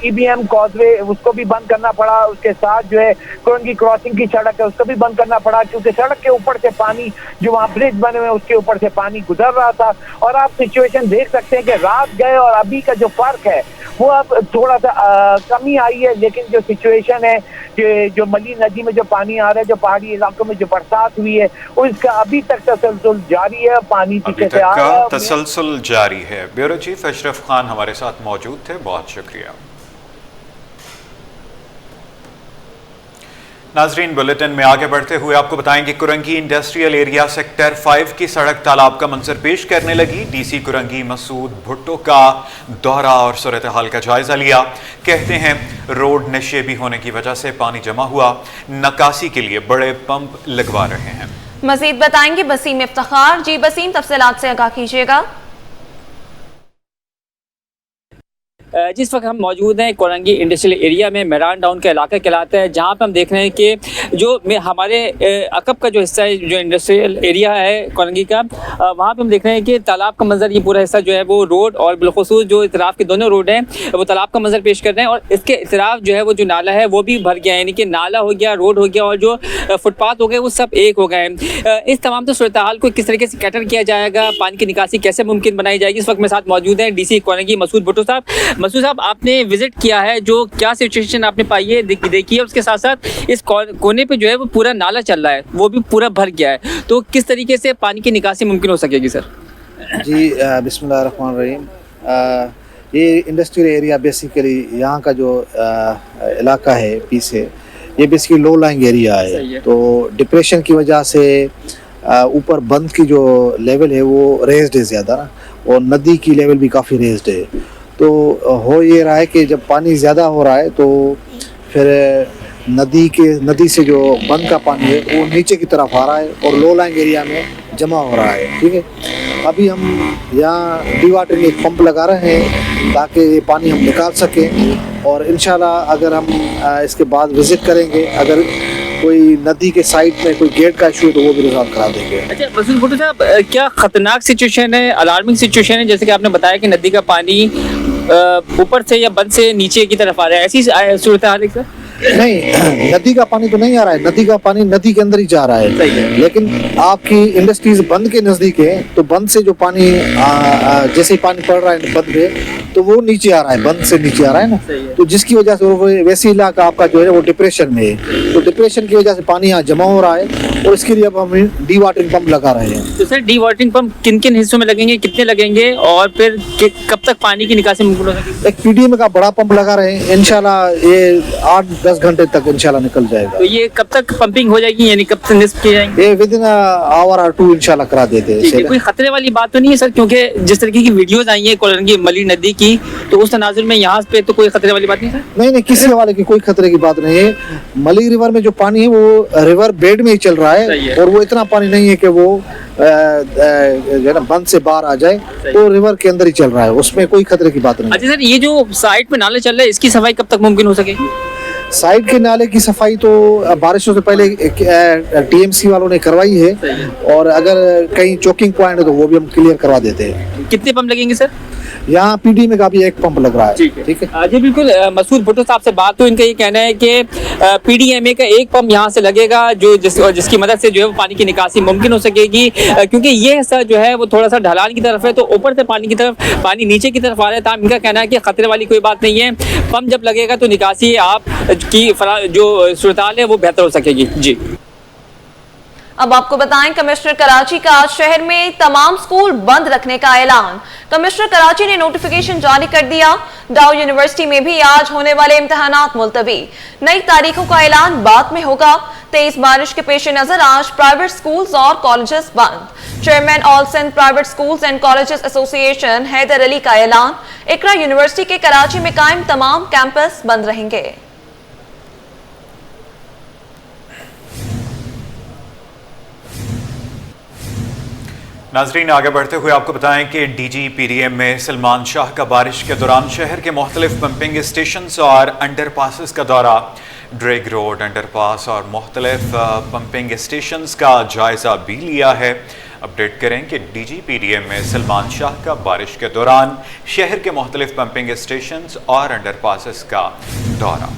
EBM कॉजवे उसको भी बंद करना पड़ा। उसके साथ जो है कुरंगी क्रॉसिंग की सड़क है उसको भी बंद करना पड़ा, क्योंकि सड़क के ऊपर से पानी जो वहाँ ब्रिज बने हुए उसके ऊपर से पानी गुजर रहा था। और आप सिचुएशन देख सकते हैं कि रात गए और अभी का जो फर्क है वो अब थोड़ा सा कमी आई है। लेकिन जो सिचुएशन है कि जो मली नदी में जो पानी आ रहा है, जो पहाड़ी इलाकों में जो बरसात हुई है उसका अभी तक तसलसल जारी है। पानी पीछे से आ रहा है, तसलसल जारी है। ब्यूरो चीफ अशरफ खान हमारे साथ मौजूद थे, बहुत शुक्रिया। नाजरीन, बुलेटिन में आगे बढ़ते हुए आपको बताएंगे कुरंगी इंडस्ट्रियल एरिया सेक्टर 5 की सड़क तालाब का मंजर पेश करने लगी। डीसी कुरंगी मसूद भुट्टो का दौरा और सूरत हाल का जायजा लिया। कहते हैं रोड नशेबी होने की वजह से पानी जमा हुआ, नकासी के लिए बड़े पंप लगवा रहे हैं। मजीद बताएंगे बसीम इफ्तिखार। जी बसीम, तफसीलात से आगाह कीजिएगा। जिस वक्त हम मौजूद हैं कोरंगी इंडस्ट्रियल एरिया में, मेरान टाउन का इलाका कहलाता है, जहां पर हम देख रहे हैं कि जो हमारे अकब का जो हिस्सा है, जो इंडस्ट्रियल एरिया है कोरंगी का, वहां पे हम देख रहे हैं कि तालाब का मंजर, ये पूरा हिस्सा जो है वो रोड और बिलखुसूस जो इतराफ़ के दोनों रोड हैं वो तालाब का मंजर पेश कर रहे हैं। और इसके इतराफ़ जो है वो जो नाला है वो भी भर गया है, यानी कि नाला हो गया, रोड हो गया और जो फुटपाथ हो गए वो सब एक हो गए हैं। इस तमाम तो सूरत हाल को किस तरीके से कैटर किया जाएगा, पानी की निकासी कैसे मुमकिन बनाई जाएगी, इस वक्त मेरे साथ मौजूद हैं डीसी कोरंगी मसूद भुट्टो साहब। मसूद साहब, आपने विजिट किया है, जो क्या सिचुएशन आपने पाई है देखी है, उसके साथ साथ इस कोने पे जो है वो पूरा नाला चल रहा है वो भी पूरा भर गया है, तो किस तरीके से पानी की निकासी मुमकिन हो सकेगी सर? जी बिस्मिल्लाहिर्रहमानिर्रहीम। ये इंडस्ट्रियल एरिया बेसिकली यहाँ का जो इलाका है पीछे, ये बेसिकली लो लाइंग एरिया है। तो डिप्रेशन की वजह से ऊपर बंद की जो लेवल है वो रेज्ड है ज़्यादा ना, और नदी की लेवल भी काफ़ी रेज्ड है। तो हो ये रहा है कि जब पानी ज़्यादा हो रहा है तो फिर नदी से जो बंद का पानी है वो नीचे की तरफ आ रहा है और लो लाइंग एरिया में जमा हो रहा है। ठीक है, अभी हम यहाँ डीवाटरिंग एक पंप लगा रहे हैं ताकि ये पानी हम निकाल सकें, और इंशाल्लाह अगर हम इसके बाद विज़िट करेंगे, अगर कोई नदी के साइड में कोई गेट का इशू है तो वो भी रिजॉल्व करा देंगे। अच्छा मसूद भुट्टो साहब, क्या खतरनाक सिचुएशन है, अलार्मिंग सिचुएशन है, जैसे कि आपने बताया कि नदी का पानी ऊपर से या बंद से नीचे की तरफ आ रहा है, ऐसी सूरत हाल है सर? नहीं, नदी का पानी तो नहीं आ रहा है, नदी का पानी नदी के अंदर ही जा रहा है। लेकिन आपकी इंडस्ट्रीज बंद के नजदीक है, तो बंद से जो पानी जैसे ही पानी पड़ रहा है बंद में, तो वो नीचे आ रहा है, बंद से नीचे आ रहा है ना, तो जिसकी वजह से वो वैसी इलाका आपका जो है वो डिप्रेशन में है। तो डिप्रेशन की वजह से पानी यहाँ जमा हो रहा है और इसके लिए अब हम डी वाटरिंग पंप लगा रहे हैं। तो सर डी वाटरिंग पंप किन किन हिस्सों में लगेंगे, कितने लगेंगे, और फिर कब तक पानी की निकासी मुमकिन हो सकेगी? एक PDM का बड़ा पंप लगा रहे हैं, इंशाल्लाह ये 8-10 घंटे तक इंशाल्लाह निकल जाएगा। तो ये कब तक पंपिंग हो जाएगी, यानी कब तक निस्फ किए जाएंगे? ये विद इन आवर और 2 इंशाल्लाह करा देते हैं। कोई खतरे वाली बात तो नहीं है सर, क्योंकि जिस तरीके की वीडियोस आई है कोरंगी मली नदी की, तो उस तनाजुर में यहाँ पे तो कोई खतरे वाली बात नहीं सर? नहीं, किसी हवाले की कोई खतरे की बात नहीं है। मली रिवर में जो पानी है वो रिवर बेड में ही चल रहा है, और वो इतना पानी नहीं है कि वो जो ना बंद से बाहर आ जाए, तो रिवर के अंदर ही चल रहा है, उसमें कोई खतरे की बात नहीं। अच्छा सर, ये जो साइड पे नाला चल रहा है इसकी सफाई कब तक मुमकिन हो सकेगी? साइड के नाले की सफाई तो बारिशों से पहले टीएमसी वालों ने करवाई है, और अगर कहीं चोकिंग पॉइंट है तो वो भी हम क्लियर करवा देते हैं। कितने पंप लगेंगे सर? यहाँ पीडी में का भी एक पंप लग रहा है। ठीक है जी बिल्कुल। मसूद भुट्टो साहब से बात, तो इनका ये कहना है कि पीडीएमए का एक पंप यहाँ से लगेगा जो जिसकी मदद से जो है वो पानी की निकासी मुमकिन हो सकेगी, क्योंकि ये हिस्सा जो है वो थोड़ा सा ढलान की तरफ है, तो ऊपर से पानी नीचे की तरफ आ रहा है। तमाम इनका कहना है कि खतरे वाली कोई बात नहीं है, पंप जब लगेगा तो निकासी आप की जो सूरत हाल है वो बेहतर हो सकेगी। जी अब आपको बताएं, कमिश्नर कराची का शहर में तमाम स्कूल बंद रखने का ऐलान। कमिश्नर कराची ने नोटिफिकेशन जारी कर दिया। डाउ यूनिवर्सिटी में भी आज होने वाले इम्तिहानात मुलतवी, नई तारीखों का ऐलान बाद में होगा। तेज बारिश के पेश नजर आज प्राइवेट स्कूल्स और कॉलेजेस बंद। Chairman all Sindh private schools and colleges association Haider Ali का ऐलान। इकरा यूनिवर्सिटी के कराची में कायम तमाम कैंपस बंद रहेंगे। नाजरीन, आगे बढ़ते हुए आपको बताएं कि डीजी पीडीएम में सलमान शाह का बारिश के दौरान शहर के मुख्तलिफ पंपिंग स्टेशन और अंडर पासिस का दौरा। ड्रेग रोड, अंडरपास और मुख्तलिफ पंपिंग स्टेशन का जायजा भी लिया है। अपडेट करें कि डीजी पीडीएम में सलमान शाह का बारिश के दौरान शहर के मुख्तलिफ पंपिंग स्टेशन और अंडर पासिस का दौरा।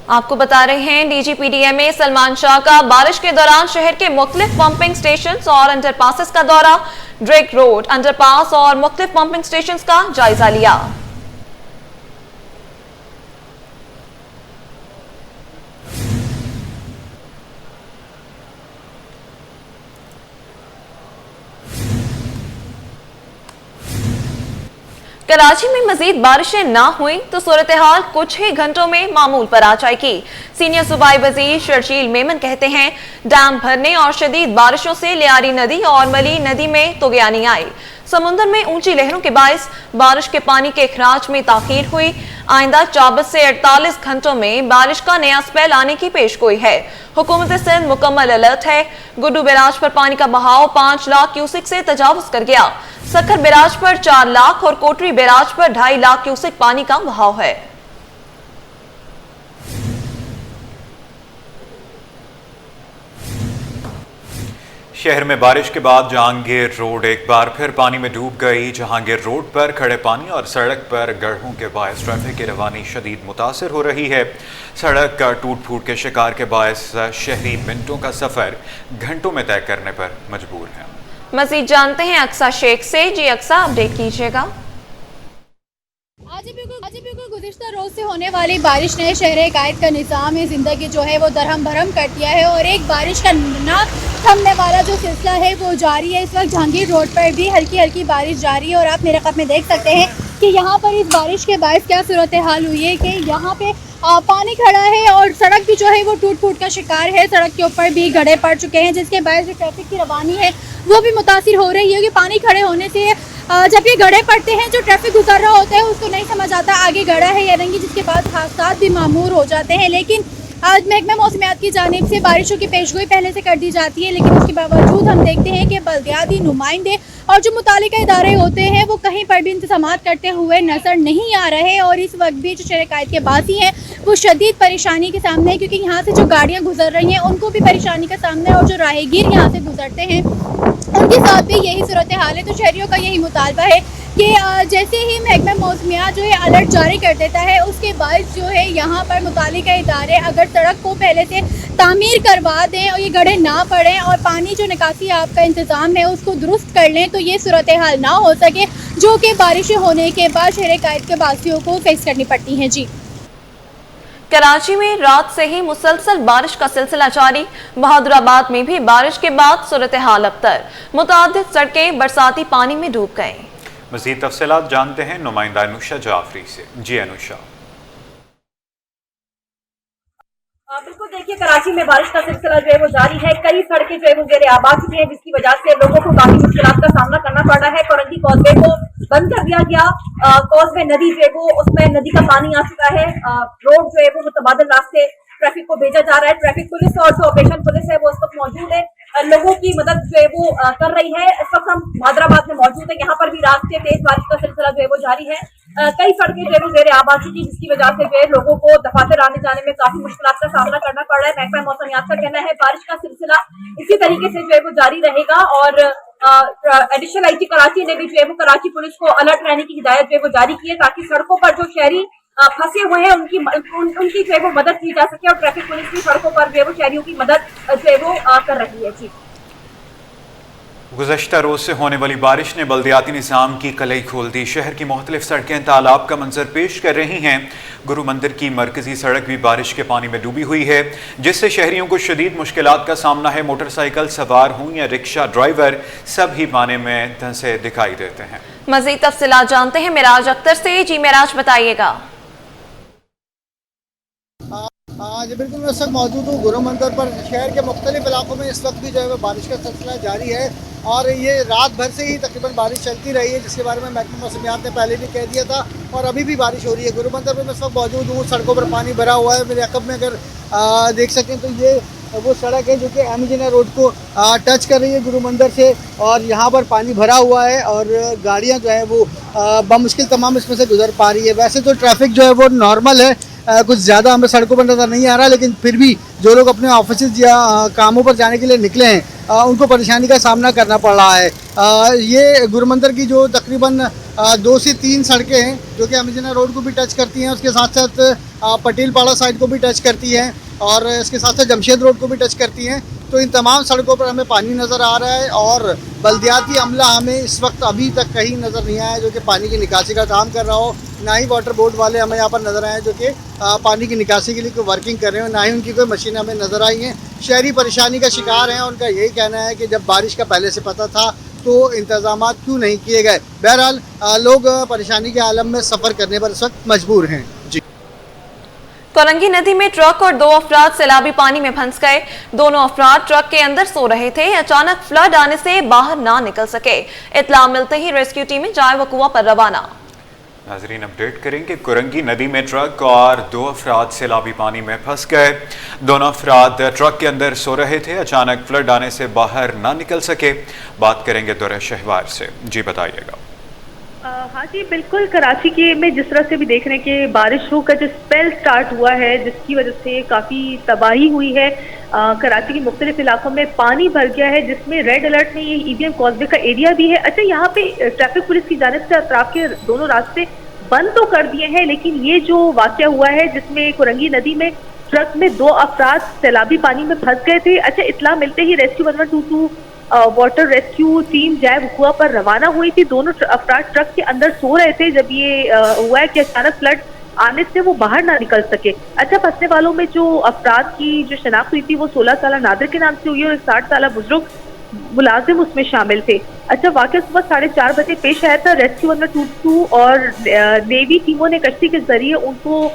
आपको बता रहे हैं, डीजीपीडीएम में सलमान शाह का बारिश के दौरान शहर के मुख्तलिफ पंपिंग स्टेशन और अंडरपासेस का दौरा। ड्रेक रोड, अंडरपास और मुख्तलिफ पंपिंग स्टेशन का जायजा लिया। कराची में मजीद बारिशें ना हुई तो सूरत हाल कुछ ही घंटों में मामूल पर आ जाएगी। सीनियर सूबाई वजीर शर्जील मेमन कहते हैं, डैम भरने और शदीद बारिशों से लियारी नदी और मली नदी में तुगयानी आई। समुद्र में ऊंची लहरों के बायस बारिश के पानी के इखराज में ताखीर हुई। आइंदा 24 से 48 घंटों में बारिश का नया स्पेल आने की पेशगोई है। हुकूमत सिंध मुकम्मल अलर्ट है। गुड्डू बैराज पर पानी का बहाव 5 लाख क्यूसिक से तजावुज कर गया। सखर बैराज पर 4 लाख और कोटरी बैराज पर 2.5 लाख क्यूसिक पानी का बहाव है। शहर में बारिश के बाद जहांगीर रोड एक बार फिर पानी में डूब गई। जहांगीर रोड पर खड़े पानी और सड़क पर गड्ढों के बायस ट्रैफिक की रवानी शदीद मुतासिर हो रही है। सड़क का टूट फूट के शिकार के बायस शहरी मिनटों का सफर घंटों में तय करने पर मजबूर है। मजीद जानते हैं अक्सा शेख से। जी अक्सा, अपडेट कीजिएगा। आज बिल्कुल गुज़िश्ता रोज से होने वाली बारिश ने शहर कायद का निज़ाम ज़िंदगी जो है वो दरहम भरम कर दिया है, और एक बारिश का ना थमने वाला जो सिलसिला है वो जारी है। इस वक्त जहांगीर रोड पर भी हल्की हल्की बारिश जारी है, और आप मेरे कप में देख सकते हैं कि यहाँ पर इस बारिश के बायस क्या सूरत हाल हुई है कि यहाँ पे पानी खड़ा है और सड़क भी जो है वो टूट फूट का शिकार है। सड़क के ऊपर भी गड्ढे पड़ चुके हैं, जिसके बायस जो ट्रैफिक की रवानी है वो भी मुतासिर हो रही है कि पानी खड़े होने से जब ये गड्ढे पड़ते हैं, जो ट्रैफिक गुजर रहा होता है उसको नहीं समझ आता आगे गड्ढा है या नहीं, जिसके बाद हादसा भी मामूर हो जाते हैं। लेकिन आज महकमा मौसमियात की जानिब से बारिशों की पेशगोई पहले से कर दी जाती है, लेकिन उसके बावजूद हम देखते हैं कि बल्दियाती नुमाइंदे और जो मुतालिका इदारे होते हैं वो कहीं पर भी इंतजामात करते हुए नजर नहीं आ रहे। और इस वक्त भी जो शहर कायद के बासी हैं वो शदीद परेशानी के सामने है, क्योंकि यहाँ से जो गाड़ियाँ गुजर रही हैं उनको भी परेशानी का सामना है, और जो राहगीर यहाँ से गुजरते हैं उनके साथ भी यही सूरत हाल है। तो शहरियों का यही मुतालबा है कि जैसे ही महकमा मौसमियात जो है अलर्ट जारी कर देता है, उसके बाद जो है यहाँ पर मुतालिका इदारे अगर सड़क को पहले से तामीर करवा दें और ये गड्ढे ना पड़ें और पानी जो निकासी आपका इंतज़ाम है उसको दुरुस्त कर लें, तो ये सूरत हाल ना हो सके जो कि बारिशें होने के बाद शहर कायद के वासियों को फेस करनी पड़ती हैं। जी, कराची में रात से ही मुसलसल बारिश का सिलसिला जारी। बहादुराबाद में भी बारिश के बाद सूरत हाल अबतर, मुतादिद सड़कें बरसाती पानी में डूब गए। मज़ीद तफसीलात जानते हैं नुमाइंदा अनुषा जाफरी से। जी अनुषा। बिल्कुल, देखिए कराची में बारिश का सिलसिला जो है वो जारी है। कई सड़कें जो है वो ज़ेरे आब आ चुकी हैं, जिसकी वजह से लोगों को काफी मुश्किलात का सामना करना पड़ रहा है। कोरंगी कॉजवे को बंद कर दिया गया। कॉजवे नदी जो है वो उसमें नदी का पानी आ चुका है। रोड जो है वो मुतबादिल रास्ते ट्रैफिक को भेजा जा रहा है। ट्रैफिक पुलिस और जो ऑपरेशन पुलिस है वो इस वक्त मौजूद है, लोगों की मदद जो है वो कर रही है। इस वक्त हम हैदराबाद में मौजूद है, यहाँ पर भी रात से तेज बारिश का सिलसिला जो है वो जारी है। कई सड़कें जो है वो ज़ेरे आब आ चुकी है, जिसकी वजह से जो है लोगों को दफातर आने जाने में काफी मुश्किलात का सामना करना पड़ रहा है। महकमा मौसमियात का कहना है बारिश का सिलसिला इसी तरीके से जो है वो जारी रहेगा और एडिशनल आईजी कराची ने भी जो है वो कराची पुलिस को अलर्ट रहने की हिदायत जो है वो जारी की है, ताकि सड़कों पर जो शहरी फंसे हुए हैं उनकी जो है वो मदद की जा सके और ट्रैफिक पुलिस भी सड़कों पर जो है वो शहरियों की मदद जो है वो कर रही है। जी, गुज़श्ता रोज़ से होने वाली बारिश ने बल्दियाती निज़ाम की कलई खोल दी। शहर की मुख्तलिफ सड़कें तालाब का मंजर पेश कर रही हैं। गुरु मंदिर की मरकजी सड़क भी बारिश के पानी में डूबी हुई है, जिससे शहरियों को शदीद मुश्किलात का सामना है। मोटरसाइकिल सवार हों या रिक्शा ड्राइवर, सब ही पानी में धंसे दिखाई देते हैं। मज़ीद तफसीलात जानते हैं मिराज अख्तर से। जी मिराज, बताइएगा। जी बिल्कुल, मैं इस वक्त मौजूद हूँ गुरु मंदिर पर। शहर के मुख्तलिफ इलाकों में इस वक्त भी जो है बारिश का सिलसिला जारी है और ये रात भर से ही तकरीबन बारिश चलती रही है, जिसके बारे में महकमा मौसमियात ने पहले भी कह दिया था और अभी भी बारिश हो रही है। गुरु मंदिर पर मैं इस वक्त मौजूद हूँ। सड़कों पर पानी भरा हुआ है। मेरे अकब में अगर देख सकें तो ये वो सड़क है जो कि एमजीना रोड को टच कर रही है गुरु मंदिर से, और यहाँ पर पानी भरा हुआ है और गाड़ियाँ जो है वो बमुश्किल तमाम इसमें से गुजर पा रही है। वैसे तो ट्रैफिक जो है वो नॉर्मल है, कुछ ज़्यादा हमें सड़कों पर नज़र नहीं आ रहा, लेकिन फिर भी जो लोग अपने ऑफिस या कामों पर जाने के लिए निकले हैं उनको परेशानी का सामना करना पड़ रहा है। ये गुरु मंदिर की जो तकरीबन 2 से 3 सड़कें हैं जो कि एमजीना रोड को भी टच करती हैं, उसके साथ साथ पटेल पाड़ा साइड को भी टच करती हैं और इसके साथ साथ जमशेद रोड को भी टच करती हैं। तो इन तमाम सड़कों पर हमें पानी नज़र आ रहा है और बल्दियाती अमला हमें इस वक्त अभी तक कहीं नज़र नहीं आया जो कि पानी की निकासी का काम कर रहा हो। ना ही वाटर बोर्ड वाले हमें यहाँ पर नज़र आए जो कि पानी की निकासी के लिए कोई वर्किंग कर रहे हो, ना ही उनकी कोई मशीन हमें नज़र आई हैं। शहरी परेशानी का शिकार हैं। उनका यही कहना है कि जब बारिश का पहले से पता था तो इंतजाम क्यों नहीं किए गए। बहरहाल लोग परेशानी के आलम में सफ़र करने पर इस वक्त मजबूर हैं। जी, कोरंगी नदी में ट्रक और 2 अफराद सैलाबी पानी में फंस गए। दोनों अफराद ट्रक के अंदर सो रहे थे। अचानक फ्लड आने से बाहर ना निकल सके। इत्तला मिलते ही रेस्क्यू टीमें जाए वकुआ पर रवाना। नाजरीन, अपडेट करेंगे कोरंगी नदी में ट्रक और 2 अफराद सैलाबी पानी में फंस गए। दोनों अफराद ट्रक के अंदर सो रहे थे। अचानक फ्लड आने से बाहर ना निकल सके। बात करेंगे दौरे शहवार से। जी बताइएगा। हाँ जी बिल्कुल, कराची के में जिस तरह से भी देख रहे हैं कि बारिशों का जो स्पेल स्टार्ट हुआ है जिसकी वजह से काफ़ी तबाही हुई है। कराची के मुख्तलिफ इलाकों में पानी भर गया है, जिसमें रेड अलर्ट में ये ईवीएम कॉजवे का एरिया भी है। अच्छा, यहाँ पे ट्रैफिक पुलिस की जानिब से अतराफ के दोनों रास्ते बंद तो कर दिए हैं, लेकिन ये जो वाक़या हुआ है जिसमें कोरंगी नदी में ट्रक में 2 अफराद सैलाबी पानी में फंस गए थे। अच्छा, इत्तला मिलते ही रेस्क्यू 1122 वाटर रेस्क्यू टीम जाए वकुआ पर रवाना हुई थी। दोनों अफराद ट्रक के अंदर सो रहे थे जब ये हुआ है कि अचानक फ्लड आने से वो बाहर ना निकल सके। अच्छा, फंसने वालों में जो अफराद की जो शनाख्त हुई थी वो 16 साल नादिर के नाम से हुई और 60 साल बुजुर्ग मुलाजिम उसमें शामिल थे। अच्छा, वाक़या सुबह 4:30 बजे पेश आया था। रेस्क्यू 1122 और नेवी टीमों ने कश्ती के जरिए उनको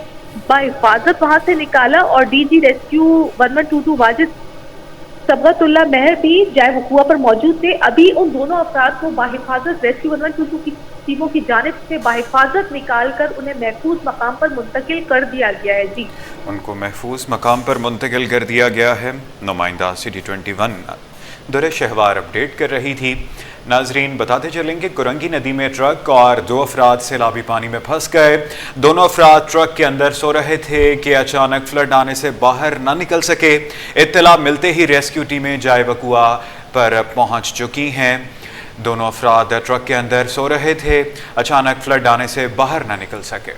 बाहिफाजत वहां से निकाला और डीजी रेस्क्यू 1122 वाजिद सबगतुल्ला महर भी जाए वकुआ पर मौजूद थे। अभी उन दोनों अफराद को बाहिफाजत रेस्क्यू 1122 की टीमों की जानिब से बाहिफाजत निकाल कर उन्हें महफूज मकाम पर मुंतकिल कर दिया गया है। जी, उनको महफूज मकाम पर मुंतकिल कर दिया गया है। नुमाइंदा सिटी 21 दौरे शहवार अपडेट कर रही थी। नाजरीन, बताते चलेंगे कोरंगी नदी में ट्रक और 2 अफराद सैलाबी पानी में फंस गए। दोनों अफराद ट्रक के अंदर सो रहे थे कि अचानक फ्लड आने से बाहर ना निकल सके। इत्तला मिलते ही रेस्क्यू टीमें जाए वकुआ पर पहुंच चुकी हैं। दोनों अफराद ट्रक के अंदर सो रहे थे। अचानक फ्लड आने से बाहर ना निकल सके।